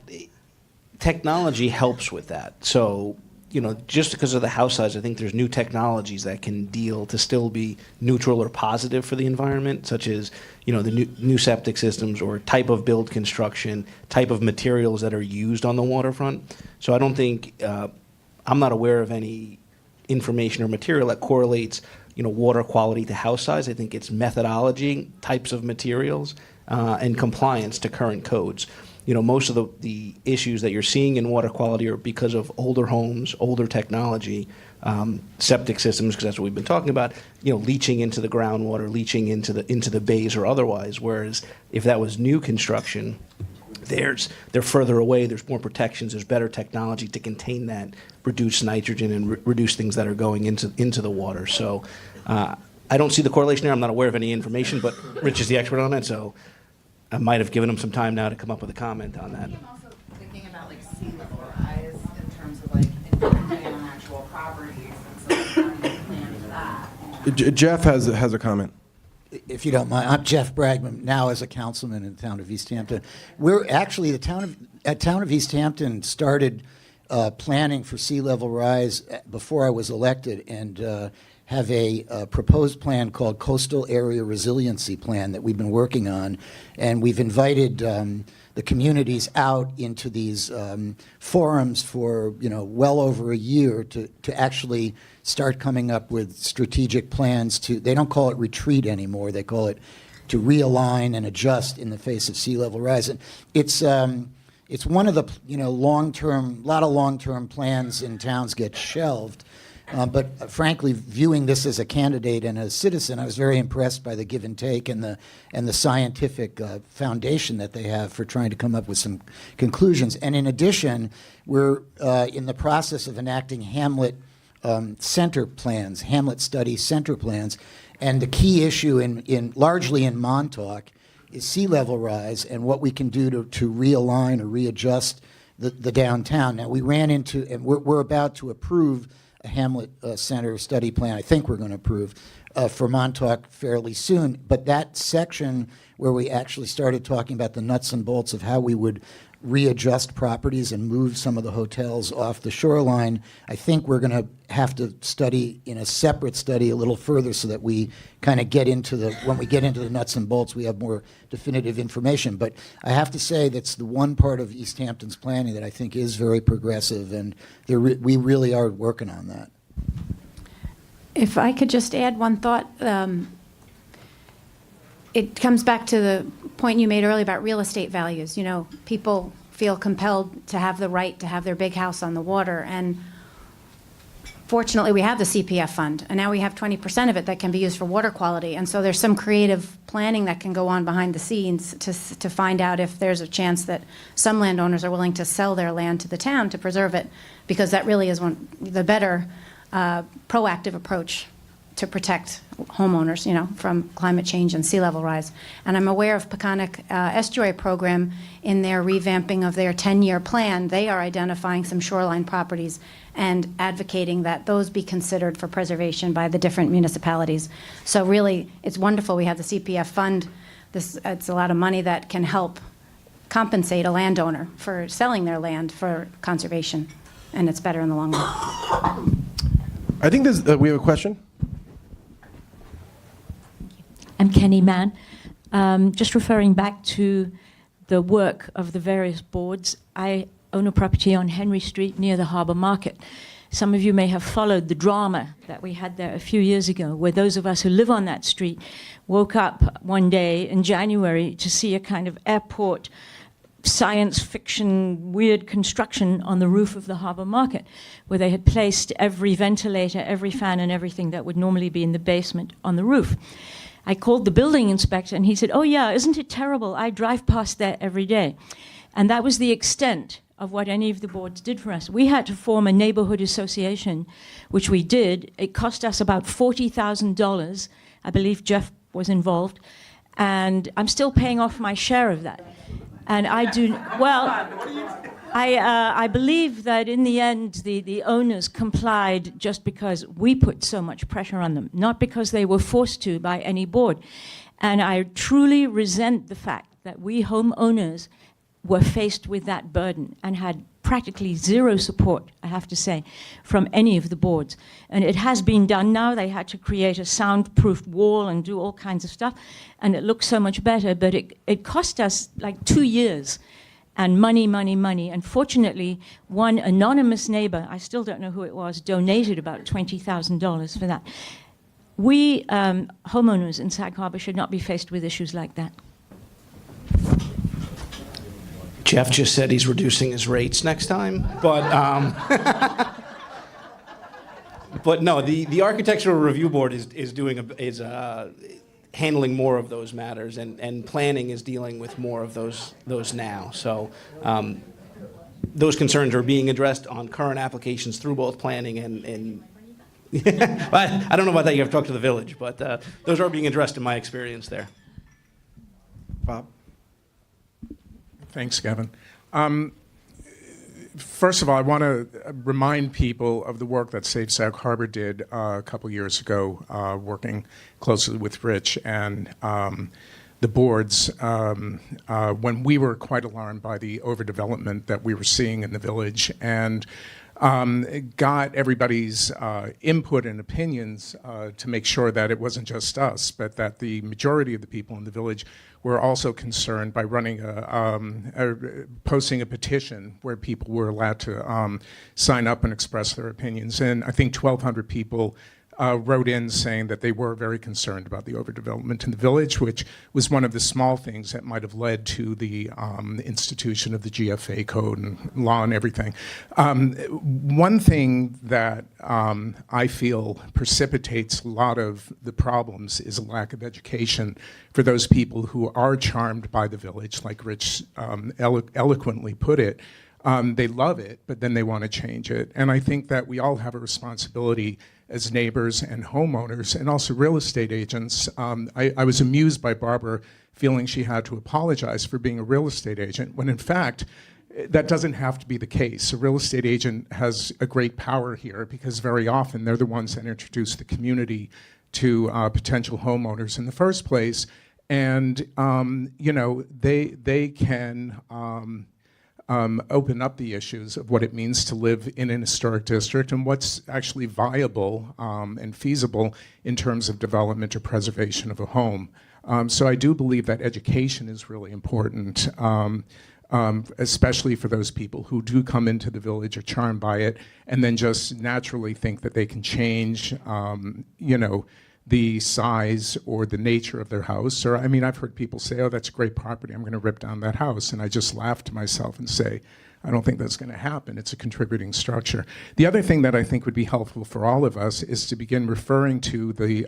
technology helps with that. So, you know, just because of the house size, I think there's new technologies that can deal to still be neutral or positive for the environment, such as, you know, the new septic systems or type of build construction, type of materials that are used on the waterfront. So I don't think, I'm not aware of any information or material that correlates, you know, water quality to house size. I think it's methodology, types of materials, and compliance to current codes. You know, most of the issues that you're seeing in water quality are because of older homes, older technology, septic systems, because that's what we've been talking about, you know, leaching into the groundwater, leaching into the bays or otherwise. Whereas if that was new construction, they're further away, there's more protections, there's better technology to contain that, reduce nitrogen and reduce things that are going into the water. So I don't see the correlation there. I'm not aware of any information, but Rich is the expert on it, so I might have given him some time now to come up with a comment on that. I'm also thinking about like sea level rise in terms of like impacting on actual properties, and so how do you plan for that? Jeff has a comment. If you don't mind, I'm Jeff Bragman, now as a councilman in the town of East Hampton. We're actually, the town of East Hampton started planning for sea level rise before I was elected, and have a proposed plan called Coastal Area Resiliency Plan that we've been working on, and we've invited the communities out into these forums for, you know, well over a year to actually start coming up with strategic plans to, they don't call it retreat anymore, they call it to realign and adjust in the face of sea level rise. And it's one of the, you know, long-term, a lot of long-term plans in towns get shelved. But frankly, viewing this as a candidate and a citizen, I was very impressed by the give and take and the scientific foundation that they have for trying to come up with some conclusions. And in addition, we're in the process of enacting Hamlet center plans, Hamlet study center plans. And the key issue largely in Montauk is sea level rise and what we can do to realign or readjust the downtown. Now, we ran into, and we're about to approve Hamlet Center study plan I think we're going to approve for Montauk fairly soon. But that section where we actually started talking about the nuts and bolts of how we would readjust properties and move some of the hotels off the shoreline, I think we're going to have to study in a separate study a little further so that we kind of get into when we get into the nuts and bolts, we have more definitive information. But I have to say that's the one part of East Hampton's planning that I think is very progressive, and we really are working on that. If I could just add one thought, it comes back to the point you made earlier about real estate values. You know, people feel compelled to have the right to have their big house on the water, and fortunately we have the CPF fund, and now we have 20% of it that can be used for water quality, and so there's some creative planning that can go on behind the scenes to find out if there's a chance that some landowners are willing to sell their land to the town to preserve it, because that really is the better proactive approach to protect homeowners, you know, from climate change and sea level rise. And I'm aware of Peconic Estuary Program in their revamping of their 10-year plan. They are identifying some shoreline properties and advocating that those be considered for preservation by the different municipalities. So really, it's wonderful we have the CPF fund. It's a lot of money that can help compensate a landowner for selling their land for conservation, and it's better in the long run. I think we have a question. I'm Kenny Mann. Just referring back to the work of the various boards, I own a property on Henry Street near the Harbor Market. Some of you may have followed the drama that we had there a few years ago, where those of us who live on that street woke up one day in January to see a kind of airport science fiction weird construction on the roof of the Harbor Market, where they had placed every ventilator, every fan, and everything that would normally be in the basement on the roof. I called the building inspector, and he said, "Oh yeah, isn't it terrible? I drive past there every day." And that was the extent of what any of the boards did for us. We had to form a neighborhood association, which we did. It cost us about $40,000. I believe Jeff was involved. And I'm still paying off my share of that. And I do, well, I believe that in the end, the owners complied just because we put so much pressure on them, not because they were forced to by any board. And I truly resent the fact that we homeowners were faced with that burden and had practically zero support, I have to say, from any of the boards. And it has been done now. They had to create a soundproof wall and do all kinds of stuff, and it looks so much better, but it cost us like 2 years, and money, money, money. And fortunately, one anonymous neighbor, I still don't know who it was, donated about $20,000 for that. We homeowners in Sag Harbor should not be faced with issues like that. Jeff just said he's reducing his rates next time, but but no, the Architectural Review Board is handling more of those matters, and planning is dealing with more of those now. So those concerns are being addressed on current applications through both planning and I don't know about that. You have to talk to the village, but those are being addressed in my experience there. Bob? Thanks, Kevin. First of all, I want to remind people of the work that Save Sag Harbor did a couple years ago, working closely with Rich and the boards when we were quite alarmed by the overdevelopment that we were seeing in the village, and got everybody's input and opinions to make sure that it wasn't just us, but that the majority of the people in the village were also concerned by running posting a petition where people were allowed to sign up and express their opinions. And I think 1,200 people wrote in saying that they were very concerned about the overdevelopment in the village, which was one of the small things that might have led to the institution of the GFA code and law and everything. One thing that I feel precipitates a lot of the problems is a lack of education for those people who are charmed by the village, like Rich eloquently put it. They love it, but then they want to change it. And I think that we all have a responsibility as neighbors and homeowners and also real estate agents. I was amused by Barbara feeling she had to apologize for being a real estate agent, when in fact, that doesn't have to be the case. A real estate agent has a great power here because very often they're the ones that introduce the community to potential homeowners in the first place. And, they can open up the issues of what it means to live in an historic district and what's actually viable and feasible in terms of development or preservation of a home. So I do believe that education is really important, especially for those people who do come into the village, are charmed by it, and then just naturally think that they can change, the size or the nature of their house. Or, I've heard people say, oh, that's a great property, I'm going to rip down that house. And I just laugh to myself and say, I don't think that's going to happen. It's a contributing structure. The other thing that I think would be helpful for all of us is to begin referring to the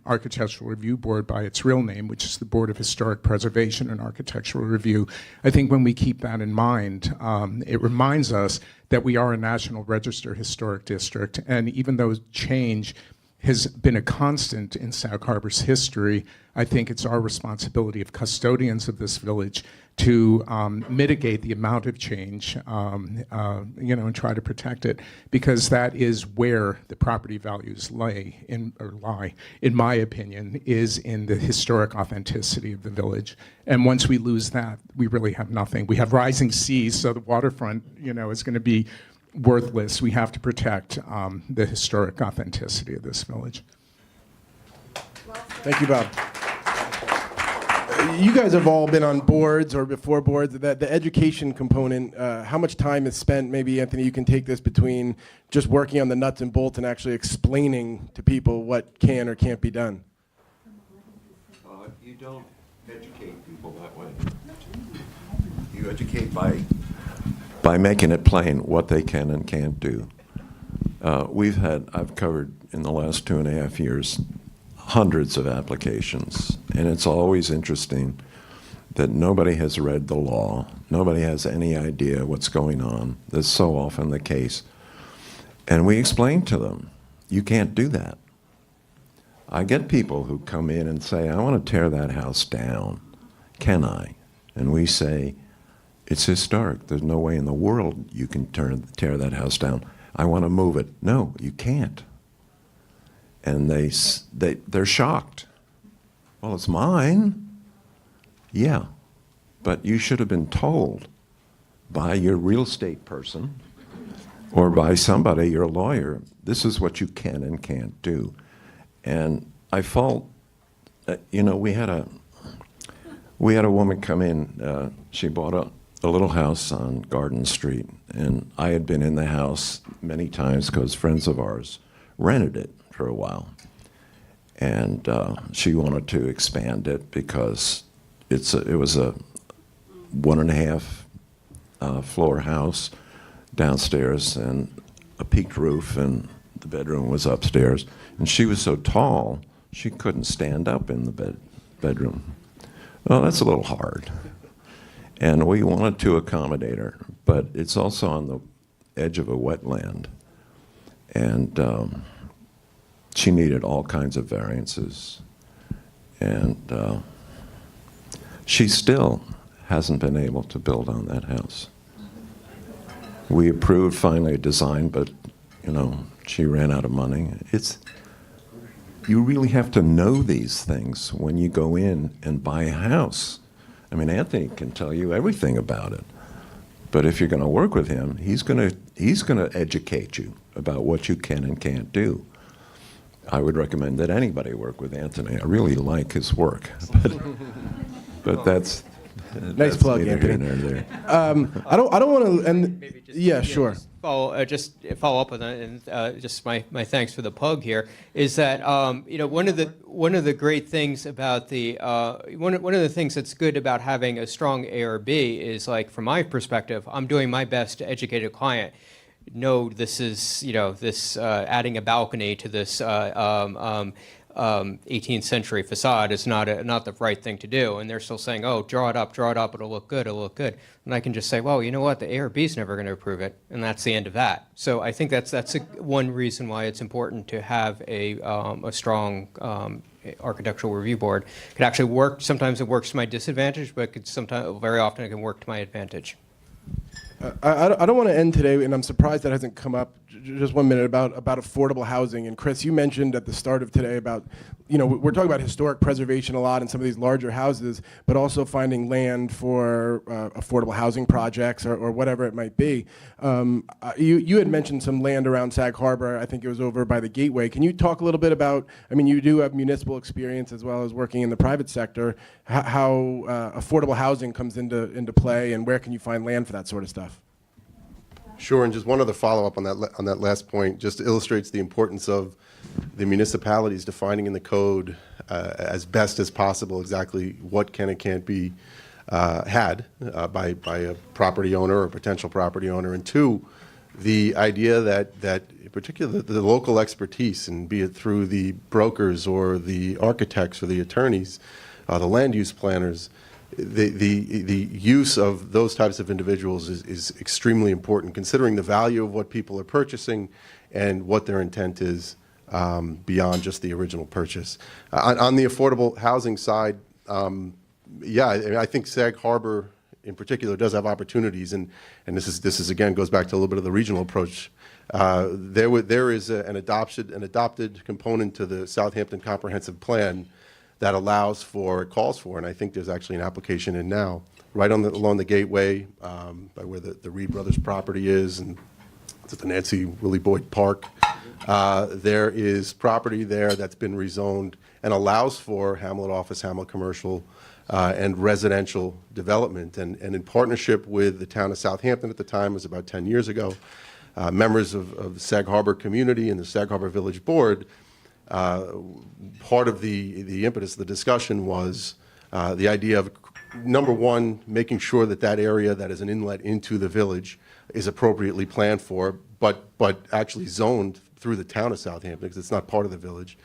Architectural Review Board by its real name, which is the Board of Historic Preservation and Architectural Review. I think when we keep that in mind, it reminds us that we are a National Register Historic District, and even though change has been a constant in Sag Harbor's history, I think it's our responsibility of custodians of this village to mitigate the amount of change, and try to protect it, because that is where the property values lie, in my opinion, is in the historic authenticity of the village. And once we lose that, we really have nothing. We have rising seas, so the waterfront, is going to be worthless. We have to protect the historic authenticity of this village. Thank you, Bob. You guys have all been on boards or before boards. The education component, how much time is spent, maybe, Anthony, you can take this, between just working on the nuts and bolts and actually explaining to people what can or can't be done? You don't educate people that way. You educate by making it plain what they can and can't do. I've covered in the last 2.5 years hundreds of applications, and it's always interesting that nobody has read the law, nobody has any idea what's going on. That's so often the case. And we explain to them, you can't do that. I get people who come in and say, I want to tear that house down. Can I? And we say, it's historic. There's no way in the world you can tear that house down. I want to move it. No, you can't. And they're shocked. Well, it's mine. Yeah, but you should have been told by your real estate person or by somebody, your lawyer, this is what you can and can't do. And I fault, we had a woman come in. She bought a little house on Garden Street, and I had been in the house many times because friends of ours rented it for a while. And she wanted to expand it because it was a 1.5 floor house downstairs and a peaked roof, and the bedroom was upstairs. And she was so tall, she couldn't stand up in the bedroom. Well, that's a little hard. And we wanted to accommodate her, but it's also on the edge of a wetland. And she needed all kinds of variances. And she still hasn't been able to build on that house. We approved finally a design, but she ran out of money. You really have to know these things when you go in and buy a house. Anthony can tell you everything about it, but if you're going to work with him, he's going to educate you about what you can and can't do. I would recommend that anybody work with Anthony. I really like his work, but that's nice plug, Anthony. There. I don't want to end. Maybe just, yeah, sure. Just follow up on that, and just my thanks for the plug here is that one of the great things about the one of the things that's good about having a strong ARB is, like, from my perspective, I'm doing my best to educate a client. No, this is this adding a balcony to this 18th century facade is not the right thing to do, and they're still saying, oh, draw it up, it'll look good, and I can just say, well, you know what, the ARB's never going to approve it, and that's the end of that. So I think that's one reason why it's important to have a strong architectural review board. It could actually work. Sometimes it works to my disadvantage, but very often it can work to my advantage. I don't want to end today, and I'm surprised that hasn't come up. Just 1 minute about affordable housing. And Chris, you mentioned at the start of today about, we're talking about historic preservation a lot in some of these larger houses, but also finding land for affordable housing projects or whatever it might be. You had mentioned some land around Sag Harbor. I think it was over by the Gateway. Can you talk a little bit about? I mean, you do have municipal experience as well as working in the private sector. How affordable housing comes into play, and where can you find land for that sort of stuff? Sure, and just one other follow-up on that last point, just illustrates the importance of the municipalities defining in the code as best as possible exactly what can and can't be had by a property owner or potential property owner. And two, the idea that particularly the local expertise, and be it through the brokers or the architects or the attorneys, the land use planners, the use of those types of individuals is extremely important, considering the value of what people are purchasing and what their intent is beyond just the original purchase. On the affordable housing side, I think Sag Harbor in particular does have opportunities, and this is again goes back to a little bit of the regional approach. There is an adopted component to the Southampton Comprehensive Plan that calls for, and I think there's actually an application in now, right along the Gateway, by where the Reed Brothers property is, and it's at the Nancy Willie Boyd Park. There is property there that's been rezoned and allows for Hamlet office, Hamlet commercial, and residential development. And in partnership with the town of Southampton at the time, it was about 10 years ago, members of the Sag Harbor community and the Sag Harbor Village Board, part of the impetus of the discussion was the idea of, number one, making sure that area that is an inlet into the village is appropriately planned for, but actually zoned through the town of Southampton, because it's not part of the village.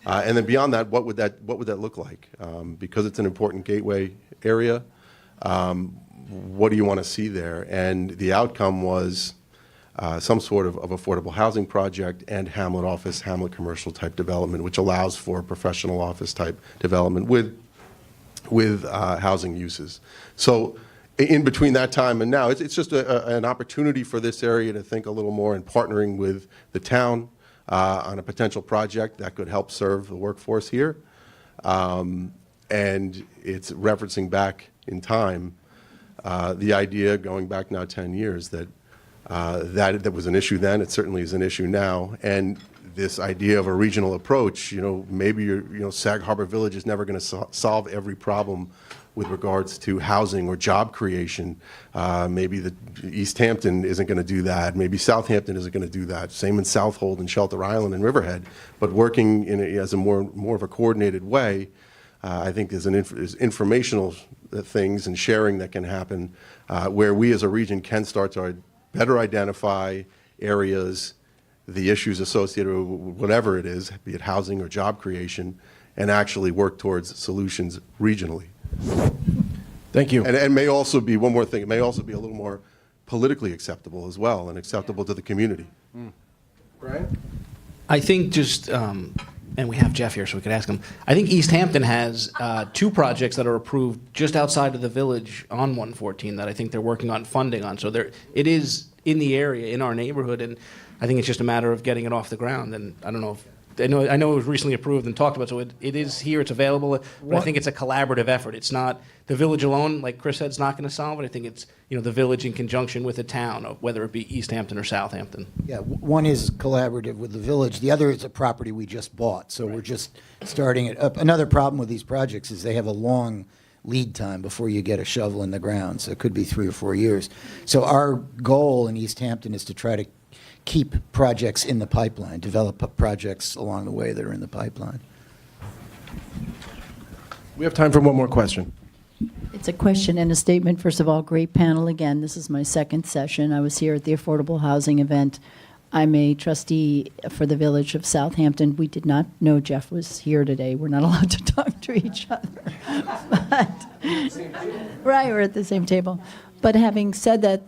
And then beyond that, what would that look like? Because it's an important gateway area, what do you want to see there? And the outcome was some sort of affordable housing project and Hamlet office, Hamlet commercial type development, which allows for professional office type development with housing uses. So in between that time and now, it's just an opportunity for this area to think a little more in partnering with the town on a potential project that could help serve the workforce here. And it's referencing back in time the idea, going back now 10 years, that that was an issue then. It certainly is an issue now. And this idea of a regional approach, maybe Sag Harbor Village is never going to solve every problem with regards to housing or job creation. Maybe the East Hampton isn't going to do that. Maybe Southampton isn't going to do that. Same in Southold and Shelter Island and Riverhead. But working as a more of a coordinated way, I think there's informational things and sharing that can happen where we as a region can start to better identify areas, the issues associated with whatever it is, be it housing or job creation, and actually work towards solutions regionally. Thank you. And may also be, one more thing, it may also be a little more politically acceptable as well, and acceptable to the community. Brian? I think just, and we have Jeff here so we could ask him, I think East Hampton has 2 projects that are approved just outside of the village on 114 that I think they're working on funding on. So it is in the area, in our neighborhood, and I think it's just a matter of getting it off the ground. And I don't know if, I know it was recently approved and talked about, so it is here, it's available, but I think it's a collaborative effort. It's not the village alone, like Chris said, it's not going to solve it. I think it's the village in conjunction with the town, whether it be East Hampton or Southampton. Yeah, one is collaborative with the village. The other is a property we just bought, so we're just starting it up. Another problem with these projects is they have a long lead time before you get a shovel in the ground, so it could be 3 or 4 years. So our goal in East Hampton is to try to keep projects in the pipeline, develop projects along the way that are in the pipeline. We have time for one more question. It's a question and a statement. First of all, great panel again. This is my second session. I was here at the affordable housing event. I'm a trustee for the village of Southampton. We did not know Jeff was here today. We're not allowed to talk to each other. Right, we're at the same table. But having said that,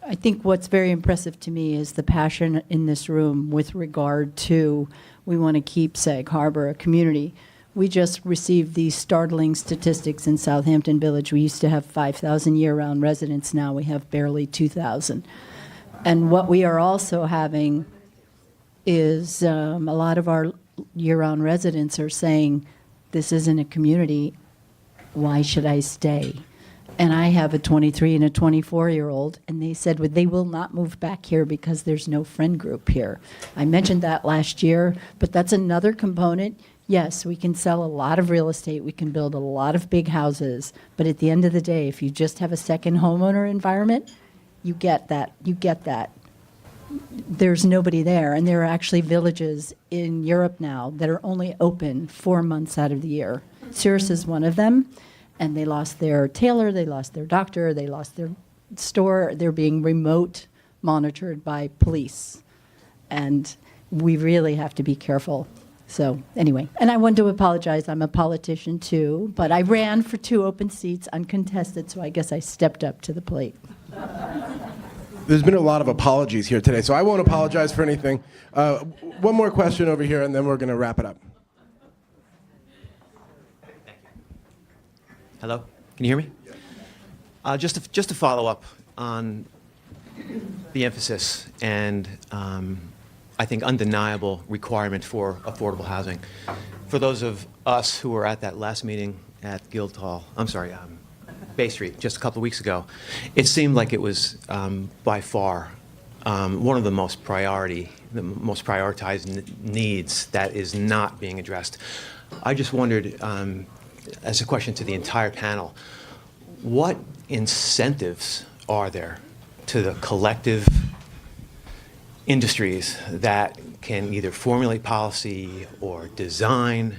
I think what's very impressive to me is the passion in this room with regard to we want to keep Sag Harbor a community. We just received these startling statistics in Southampton Village. We used to have 5,000 year-round residents. Now we have barely 2,000. And what we are also having is a lot of our year-round residents are saying, this isn't a community, why should I stay? And I have a 23 and a 24-year-old, and they said they will not move back here because there's no friend group here. I mentioned that last year, but that's another component. Yes, we can sell a lot of real estate, we can build a lot of big houses, but at the end of the day, if you just have a second homeowner environment, you get that. There's nobody there, and there are actually villages in Europe now that are only open 4 months out of the year. Cirillo is one of them, and they lost their tailor, they lost their doctor, they lost their store. They're being remote monitored by police, and we really have to be careful. So anyway, and I want to apologize. I'm a politician too, but I ran for 2 open seats uncontested, so I guess I stepped up to the plate. There's been a lot of apologies here today, so I won't apologize for anything. One more question over here, and then we're going to wrap it up. Hello, can you hear me? Just to follow up on the emphasis and I think undeniable requirement for affordable housing. For those of us who were at that last meeting at Guildhall, Bay Street, just a couple of weeks ago, it seemed like it was by far one of the most prioritized needs that is not being addressed. I just wondered, as a question to the entire panel, what incentives are there to the collective industries that can either formulate policy or design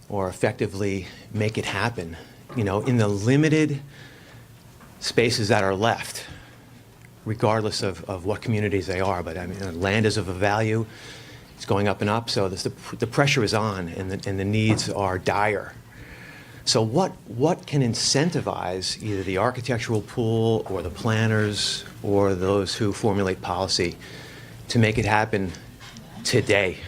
or effectively make it happen, in the limited spaces that are left, regardless of what communities they are. But I mean, land is of a value. It's going up and up, so the pressure is on, and the needs are dire. So what can incentivize either the architectural pool or the planners or those who formulate policy to make it happen today?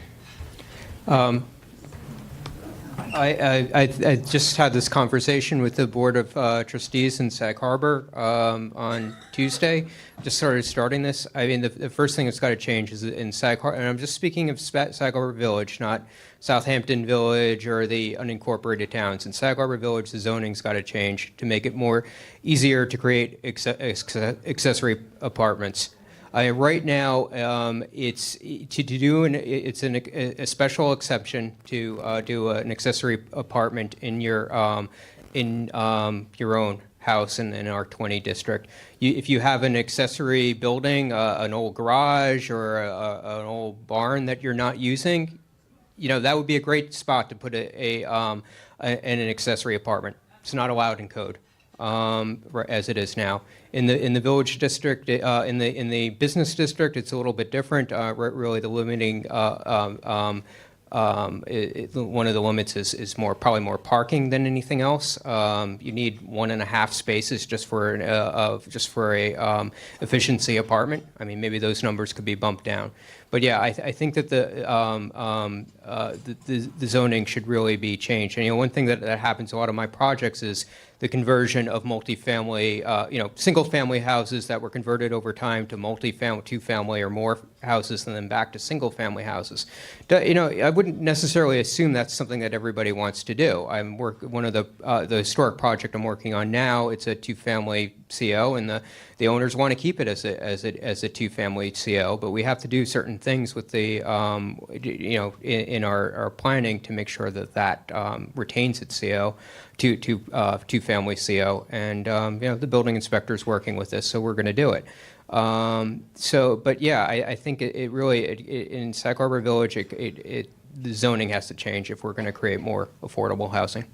I just had this conversation with the Board of Trustees in Sag Harbor on Tuesday. Just starting this. I mean, the first thing that's got to change is in Sag Harbor, and I'm just speaking of Sag Harbor Village, not Southampton Village or the unincorporated towns. In Sag Harbor Village, the zoning's got to change to make it easier to create accessory apartments. Right now, it's a special exception to do an accessory apartment in your own house in R20 district. If you have an accessory building, an old garage or an old barn that you're not using, that would be a great spot to put an accessory apartment. It's not allowed in code. As it is now. In the village district, in the business district, it's a little bit different. Really, the limiting one of the limits is probably more parking than anything else. You need 1.5 spaces just for a efficiency apartment. I mean, maybe those numbers could be bumped down. But yeah, I think that the zoning should really be changed. And one thing that happens in a lot of my projects is the conversion of multifamily, single-family houses that were converted over time to multifamily, 2-family or more houses, and then back to single-family houses. I wouldn't necessarily assume that's something that everybody wants to do. One of the historic project I'm working on now. It's a 2-family CO, and the owners want to keep it as a 2-family CO. But we have to do certain things with the in our planning to make sure that retains its CO. 2-family CO, and the building inspector's working with this, so we're going to do it. But yeah, I think it really in Sag Harbor Village, the zoning has to change if we're going to create more affordable housing.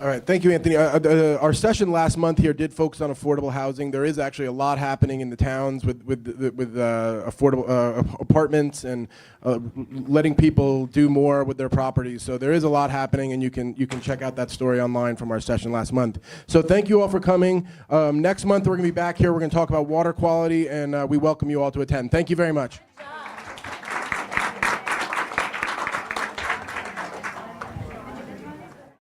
All right, thank you, Anthony. Our session last month here did focus on affordable housing. There is actually a lot happening in the towns with affordable apartments and letting people do more with their properties. So there is a lot happening, and you can check out that story online from our session last month. So thank you all for coming. Next month we're going to be back here. We're going to talk about water quality, and we welcome you all to attend. Thank you very much.